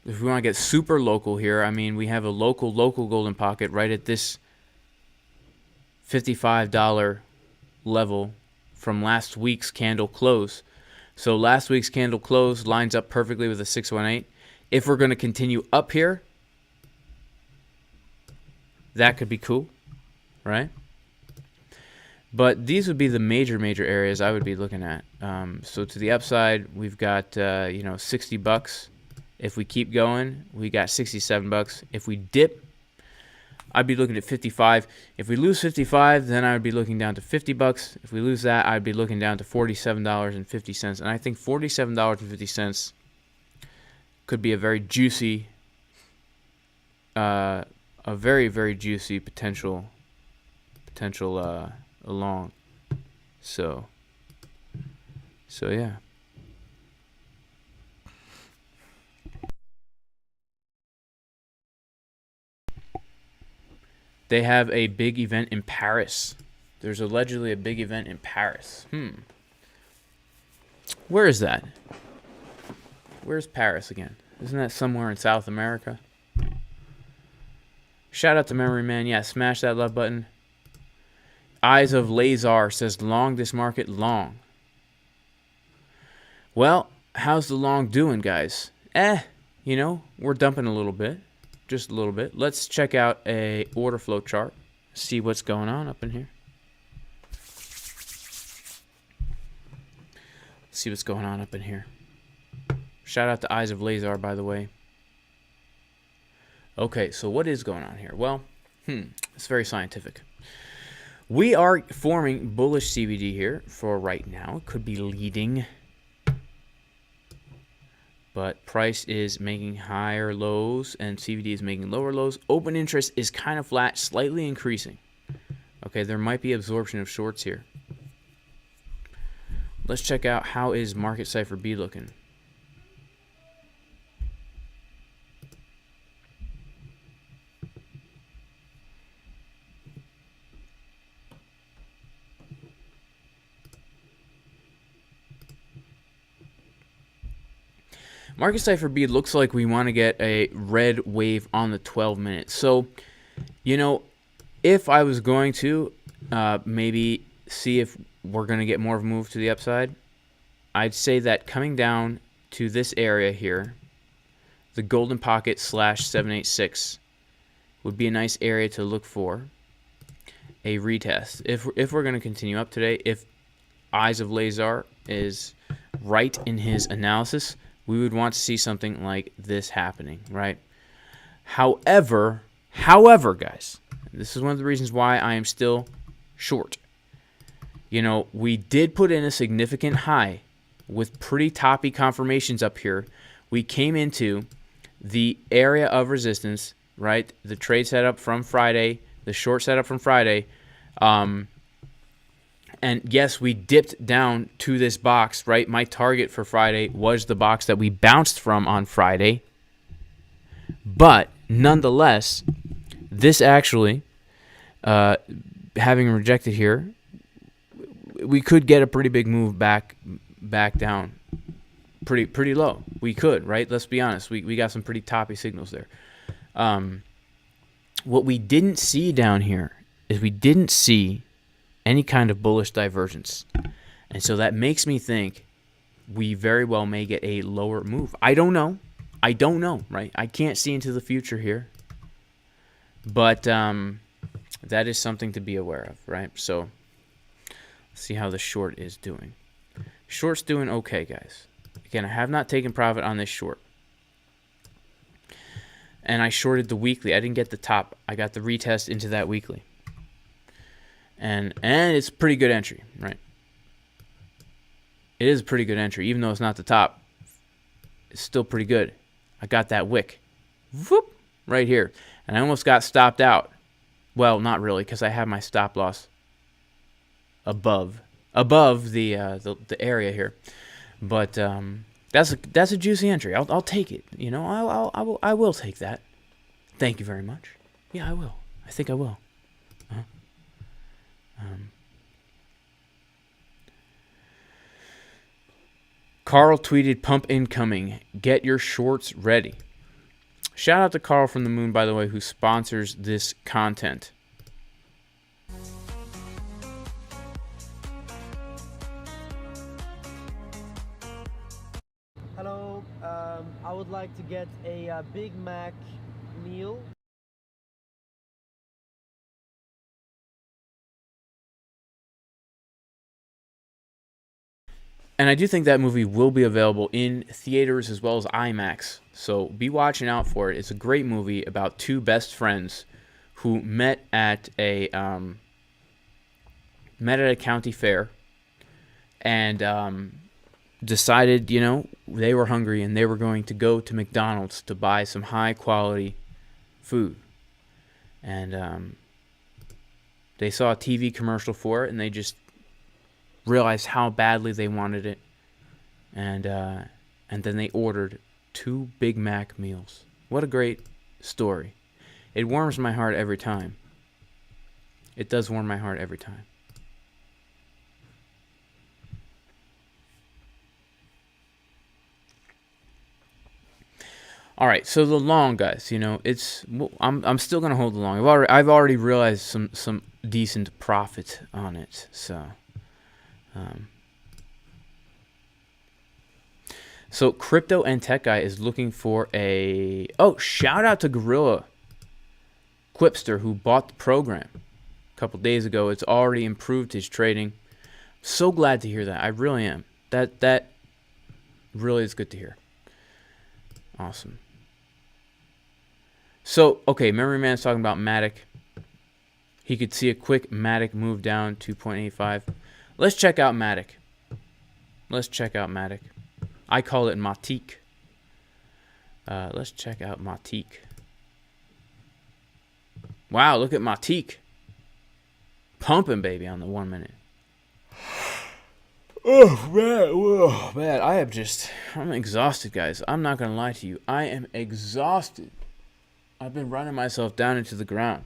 if we want to get super local here, I mean, we have a local golden pocket right at this $55 level from last week's candle close. So last week's candle close lines up perfectly with a 618. If we're going to continue up here, that could be cool, right? But these would be the major areas I would be looking at. So to the upside, we've got $60. If we keep going, we got $67. If we dip, I'd be looking at 55. If we lose 55, then I would be looking down to $50. If we lose that, I'd be looking down to $47.50. And I think $47.50 could be a very juicy, a very juicy potential along. So yeah. They have a big event in Paris. There's allegedly a big event in Paris. Where is that? Where's Paris again? Isn't that somewhere in South America? Shout out to Memory Man. Yeah, smash that love button. Eyes of Lazar says long this market, long. Well, how's the long doing, guys? You know, we're dumping a little bit. Just a little bit. Let's check out a order flow chart. See what's going on up in here. See what's going on up in here. Shout out to Eyes of Lazar, by the way. Okay, so what is going on here? Well, it's very scientific. We are forming bullish CVD here for right now. It could be leading. But price is making higher lows and CVD is making lower lows. Open interest is kind of flat, slightly increasing. Okay, there might be absorption of shorts here. Let's check out how is market Cipher B looking. Market Cipher B looks like we want to get a red wave on the 12 minutes. So, you know, if I was going to maybe see if we're going to get more of a move to the upside, I'd say that coming down to this area here, the golden pocket / 786 would be a nice area to look for a retest. If we're going to continue up today, if Eyes of Lazar is right in his analysis, we would want to see something like this happening, right? However, guys, this is one of the reasons why I am still short. You know, we did put in a significant high with pretty toppy confirmations up here. We came into the area of resistance, right? The trade setup from Friday, the short setup from Friday. And yes, we dipped down to this box, right? My target for Friday was the box that we bounced from on Friday. But nonetheless, this actually, having rejected here, we could get a pretty big move back down. Pretty low. We could, right? Let's be honest. We got some pretty toppy signals there. What we didn't see down here is we didn't see any kind of bullish divergence. And so that makes me think we very well may get a lower move. I don't know, right? I can't see into the future here. But that is something to be aware of, right? So let's see how the short is doing. Short's doing okay, guys. Again, I have not taken profit on this short. And I shorted the weekly. I didn't get the top. I got the retest into that weekly. And it's a pretty good entry, right? It is a pretty good entry, even though it's not the top. It's still pretty good. I got that wick, whoop, right here, and I almost got stopped out. Well, not really, because I have my stop loss above the area here. But that's a juicy entry. I'll take it. You know, I will take that. Thank you very much. Yeah, I will. I think I will. Carl tweeted, "Pump incoming. Get your shorts ready." Shout out to Carl from the Moon, by the way, who sponsors this content. Hello, I would like to get a Big Mac meal. And I do think that movie will be available in theaters as well as IMAX. So be watching out for it. It's a great movie about two best friends who met at a county fair and decided, you know, they were hungry and they were going to go to McDonald's to buy some high quality food. And they saw a TV commercial for it and they just realized how badly they wanted it, and then they ordered 2 Big Mac meals. What a great story. It warms my heart every time. It does warm my heart every time. All right, so the long, guys, you know, I'm still gonna hold the long. I've already realized some decent profit on it. So crypto and tech guy is looking for a shout out to Gorilla Quipster who bought the program a couple days ago. It's already improved his trading. So glad to hear that. I really am. That really is good to hear. Awesome. So, okay, Memory Man's talking about MATIC. He could see a quick MATIC move down to 0.85. Let's check out MATIC. I call it MATIC. Let's check out MATIC. Wow, look at MATIC. Pumping, baby, on the 1 minute. Oh, man. I'm exhausted, guys. I'm not going to lie to you. I am exhausted. I've been running myself down into the ground.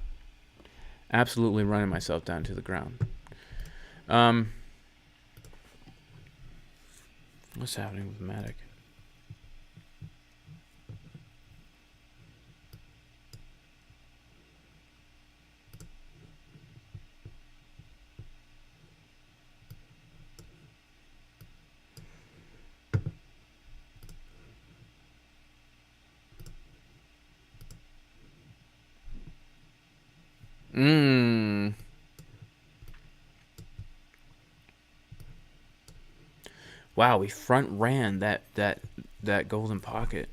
Absolutely running myself down to the ground. What's happening with MATIC? Wow, we front ran that golden pocket.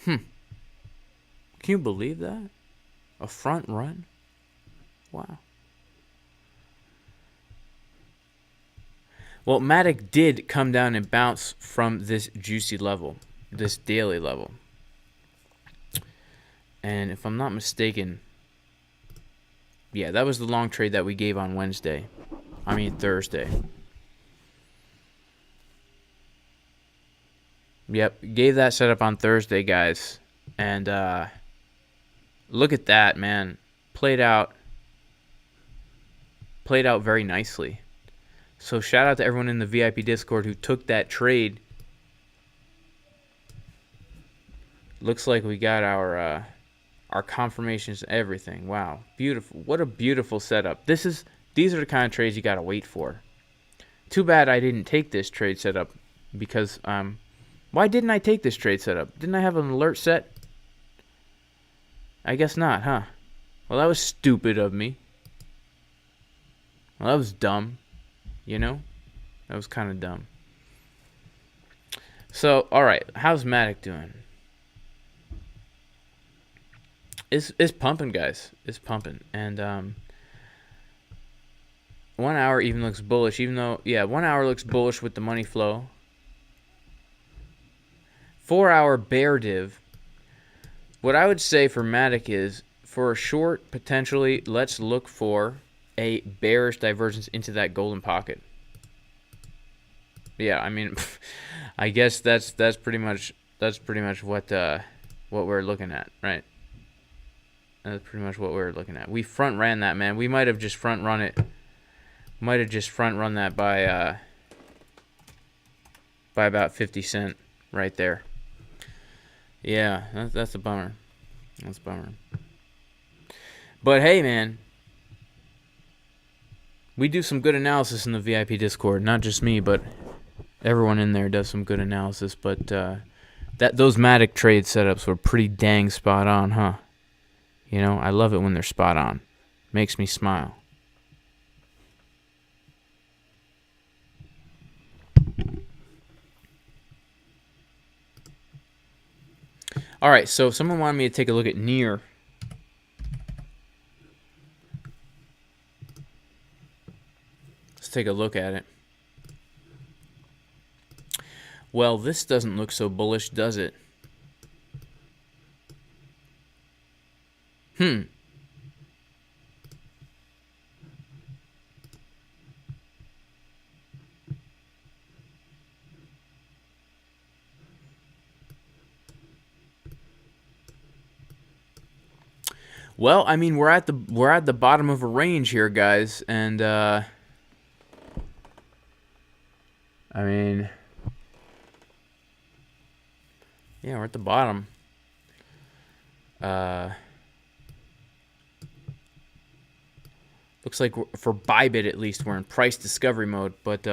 Can you believe that? A front run? Wow. Well, MATIC did come down and bounce from this juicy level, this daily level. And if I'm not mistaken, yeah, that was the long trade that we gave on Thursday. Yep, gave that setup on Thursday, guys. And look at that, man. Played out very nicely. So shout out to everyone in the VIP Discord who took that trade. Looks like we got our confirmations and everything. Wow, beautiful. What a beautiful setup. These are the kind of trades you got to wait for. Too bad I didn't take this trade setup because why didn't I take this trade setup? Didn't I have an alert set? I guess not, huh? Well, that was stupid of me. Well, that was dumb. You know? That was kind of dumb. So, alright. How's MATIC doing? It's pumping, guys. It's pumping. And 1 hour even looks bullish. Even though, yeah, 1 hour looks bullish with the money flow. 4 hour bear div. What I would say for MATIC is, for a short, potentially, let's look for a bearish divergence into that golden pocket. Yeah, I mean, I guess that's pretty much what we're looking at, right? That's pretty much what we're looking at. We front ran that, man. We might have just front run it. Might have just front run that by about 50 cent right there. Yeah, that's a bummer. That's a bummer. But hey, man, we do some good analysis in the VIP Discord. Not just me, but everyone in there does some good analysis. But those MATIC trade setups were pretty dang spot on, huh? You know, I love it when they're spot on. Makes me smile. All right, so someone wanted me to take a look at NEAR. Let's take a look at it. Well, this doesn't look so bullish, does it? Well, I mean, we're at the bottom of a range here, guys, and I mean, Yeah, we're at the bottom. Looks like for ByBit at least we're in price discovery mode, but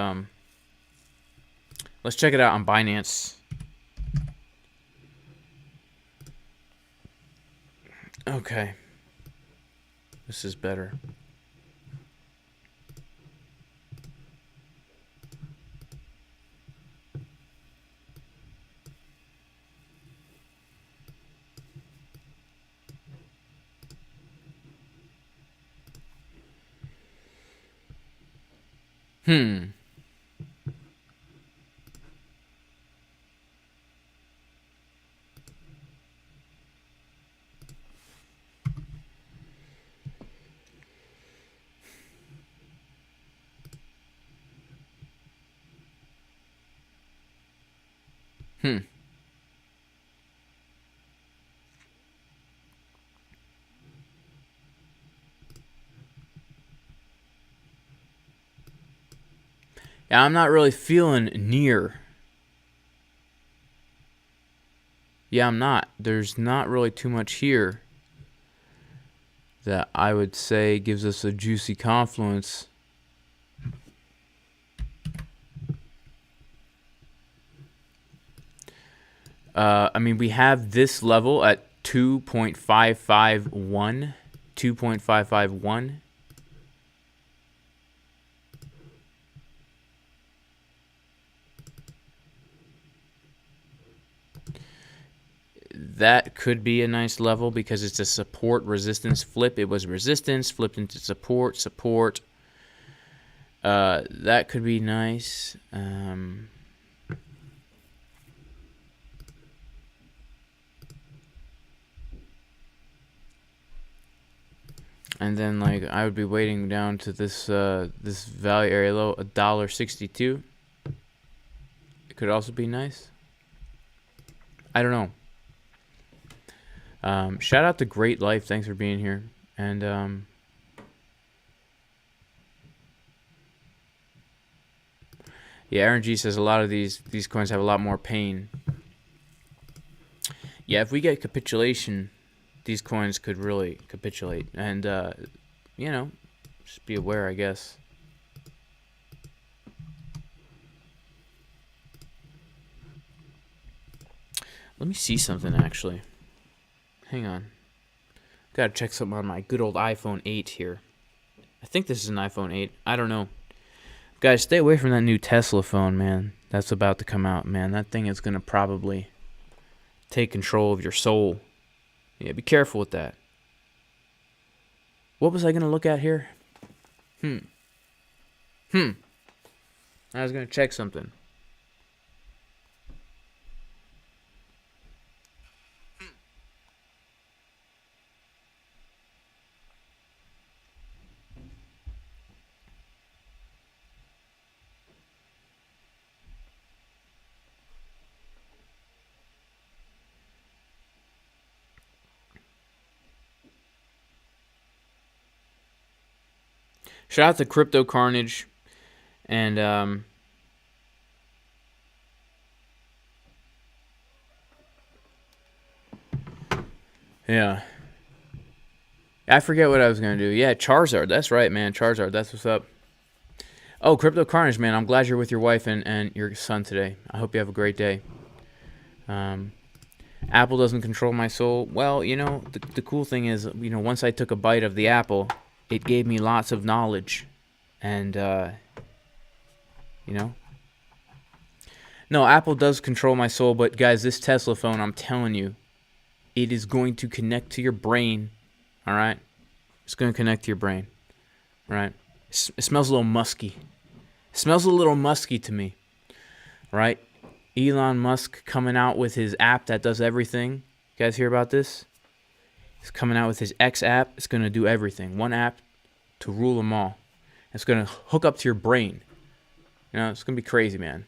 let's check it out on Binance. Okay. This is better. Yeah, I'm not really feeling near. Yeah, I'm not. There's not really too much here that I would say gives us a juicy confluence. I mean, we have this level at 2.551. 2.551. That could be a nice level because it's a support resistance flip. It was resistance flipped into support. That could be nice. And then like I would be waiting down to this this value area low, $1.62. It could also be nice. I don't know. Shout out to Great Life. Thanks for being here. And yeah, RNG says a lot of these coins have a lot more pain. Yeah, if we get capitulation, these coins could really capitulate. And you know, just be aware, I guess. Let me see something actually. Hang on. Gotta check something on my good old iPhone 8 here. I think this is an iPhone 8. I don't know. Guys, stay away from that new Tesla phone, man. That's about to come out, man. That thing is gonna probably take control of your soul. Yeah, be careful with that. What was I gonna look at here? I was gonna check something. Shout out to Crypto Carnage and yeah. I forget what I was gonna do. Yeah, Charizard. That's right, man. Charizard. That's what's up. Oh, Crypto Carnage, man. I'm glad you're with your wife and your son today. I hope you have a great day. Apple doesn't control my soul. Well, you know, the cool thing is, you know, once I took a bite of the apple, it gave me lots of knowledge. And, you know. No, Apple does control my soul, but guys, this Tesla phone, I'm telling you, it is going to connect to your brain. All right? It's going to connect to your brain. All right? It smells a little musky. It smells a little musky to me. Right? Elon Musk coming out with his app that does everything. You guys hear about this? He's coming out with his X app. It's going to do everything. One app to rule them all. It's going to hook up to your brain. You know, it's going to be crazy, man.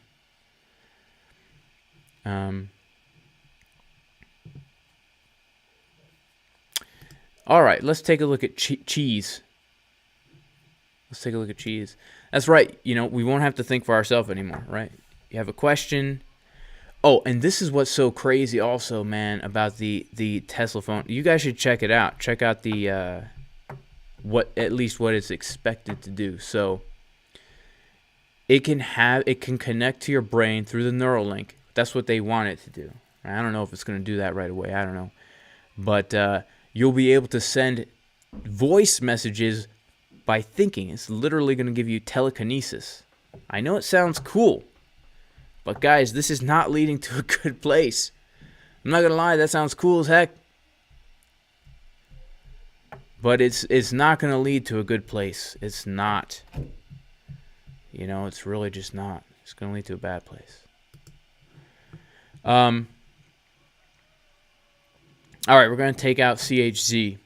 All right, let's take a look at cheese. Let's take a look at cheese. That's right. You know, we won't have to think for ourselves anymore, right? You have a question. Oh, and this is what's so crazy also, man, about the Tesla phone. You guys should check it out. Check out the what it's expected to do. So it can connect to your brain through the neural link. That's what they want it to do. I don't know if it's going to do that right away. I don't know. But you'll be able to send voice messages by thinking. It's literally going to give you telekinesis. I know it sounds cool, but guys, this is not leading to a good place. I'm not going to lie, that sounds cool as heck. But it's not going to lead to a good place. It's not. You know, it's really just not. It's going to lead to a bad place. All right, we're going to take out CHZ.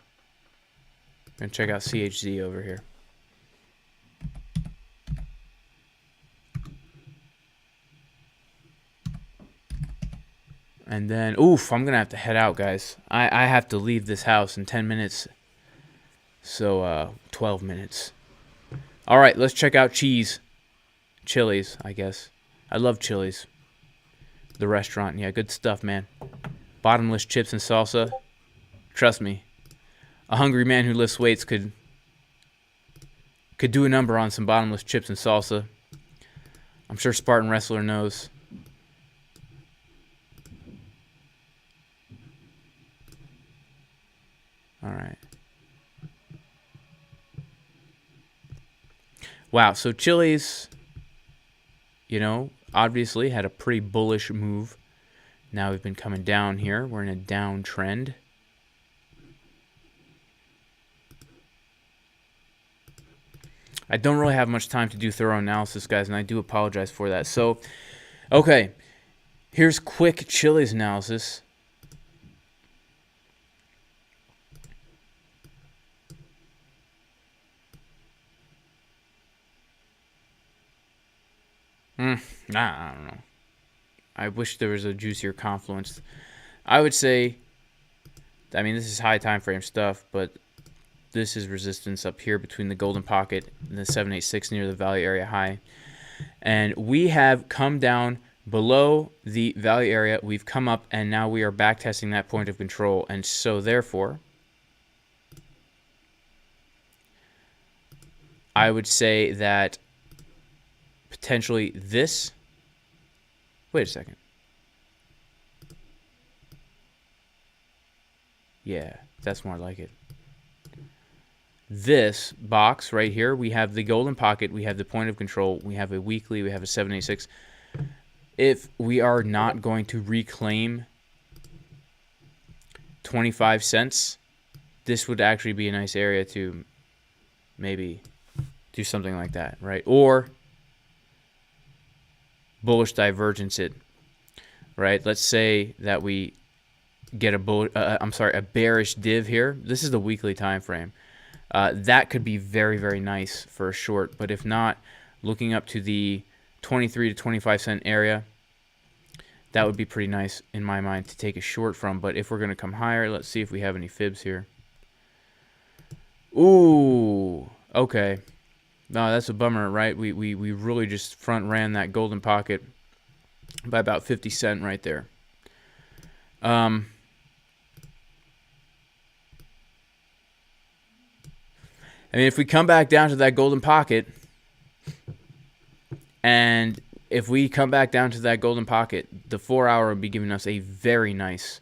We're going to check out CHZ over here. And then, oof, I'm going to have to head out, guys. I have to leave this house in 10 minutes. So, 12 minutes. All right, let's check out Chili's, I guess. I love Chili's. The restaurant. Yeah, good stuff, man. Bottomless chips and salsa. Trust me. A hungry man who lifts weights could do a number on some bottomless chips and salsa. I'm sure Spartan Wrestler knows. All right. Wow, so Chili's, you know, obviously had a pretty bullish move. Now we've been coming down here. We're in a downtrend. I don't really have much time to do thorough analysis, guys, and I do apologize for that. So, okay, here's quick Chili's analysis. I don't know. I wish there was a juicier confluence. I would say, I mean, this is high time frame stuff, but this is resistance up here between the golden pocket and the 786 near the value area high. And we have come down below the value area. We've come up, and now we are back testing that point of control. And so, therefore, I would say that potentially this. Wait a second. Yeah, that's more like it. This box right here, we have the golden pocket, we have the point of control, we have a weekly, we have a 786. If we are not going to reclaim 25 cents, this would actually be a nice area to maybe do something like that, right? Or bullish divergence it, right? Let's say that we get a bearish div here. This is the weekly time frame. That could be very, very nice for a short, but if not, looking up to the 23 to 25 cent area, that would be pretty nice in my mind to take a short from. But if we're going to come higher, let's see if we have any fibs here. Ooh, okay. No, that's a bummer, right? We really just front ran that golden pocket by about 50 cents right there. I mean, if we come back down to that golden pocket, and if we come back down to that golden pocket, the 4 hour would be giving us a very nice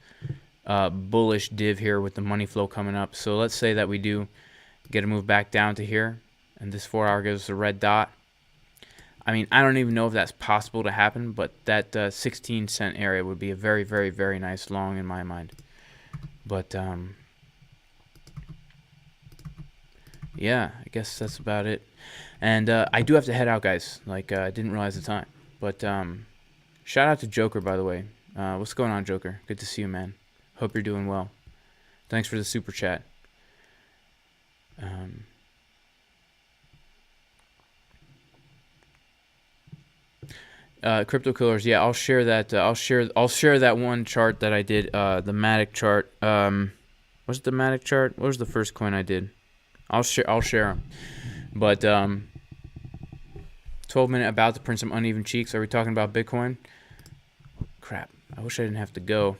bullish div here with the money flow coming up. So let's say that we do get a move back down to here, and this 4 hour gives us a red dot. I mean, I don't even know if that's possible to happen, but that 16 cent area would be a very, very, very nice long in my mind. But yeah, I guess that's about it. And I do have to head out, guys. Like, I didn't realize the time. But shout out to Joker, by the way. What's going on, Joker? Good to see you, man. Hope you're doing well. Thanks for the super chat. Crypto Killers, yeah, I'll share that. I'll share that one chart that I did. The MATIC chart. Was it the MATIC chart? What was the first coin I did? I'll share them. But 12-minute about to print some uneven cheeks. Are we talking about Bitcoin? Crap. I wish I didn't have to go.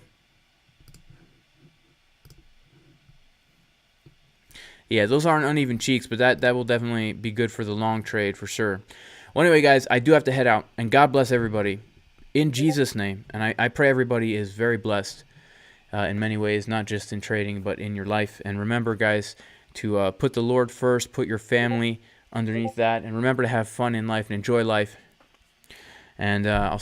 Yeah, those aren't uneven cheeks, but that will definitely be good for the long trade for sure. Well, anyway, guys, I do have to head out, and God bless everybody in Jesus' name. And I pray everybody is very blessed in many ways, not just in trading, but in your life. And remember, guys, to put the Lord first, put your family underneath that, and remember to have fun in life and enjoy life. And I'll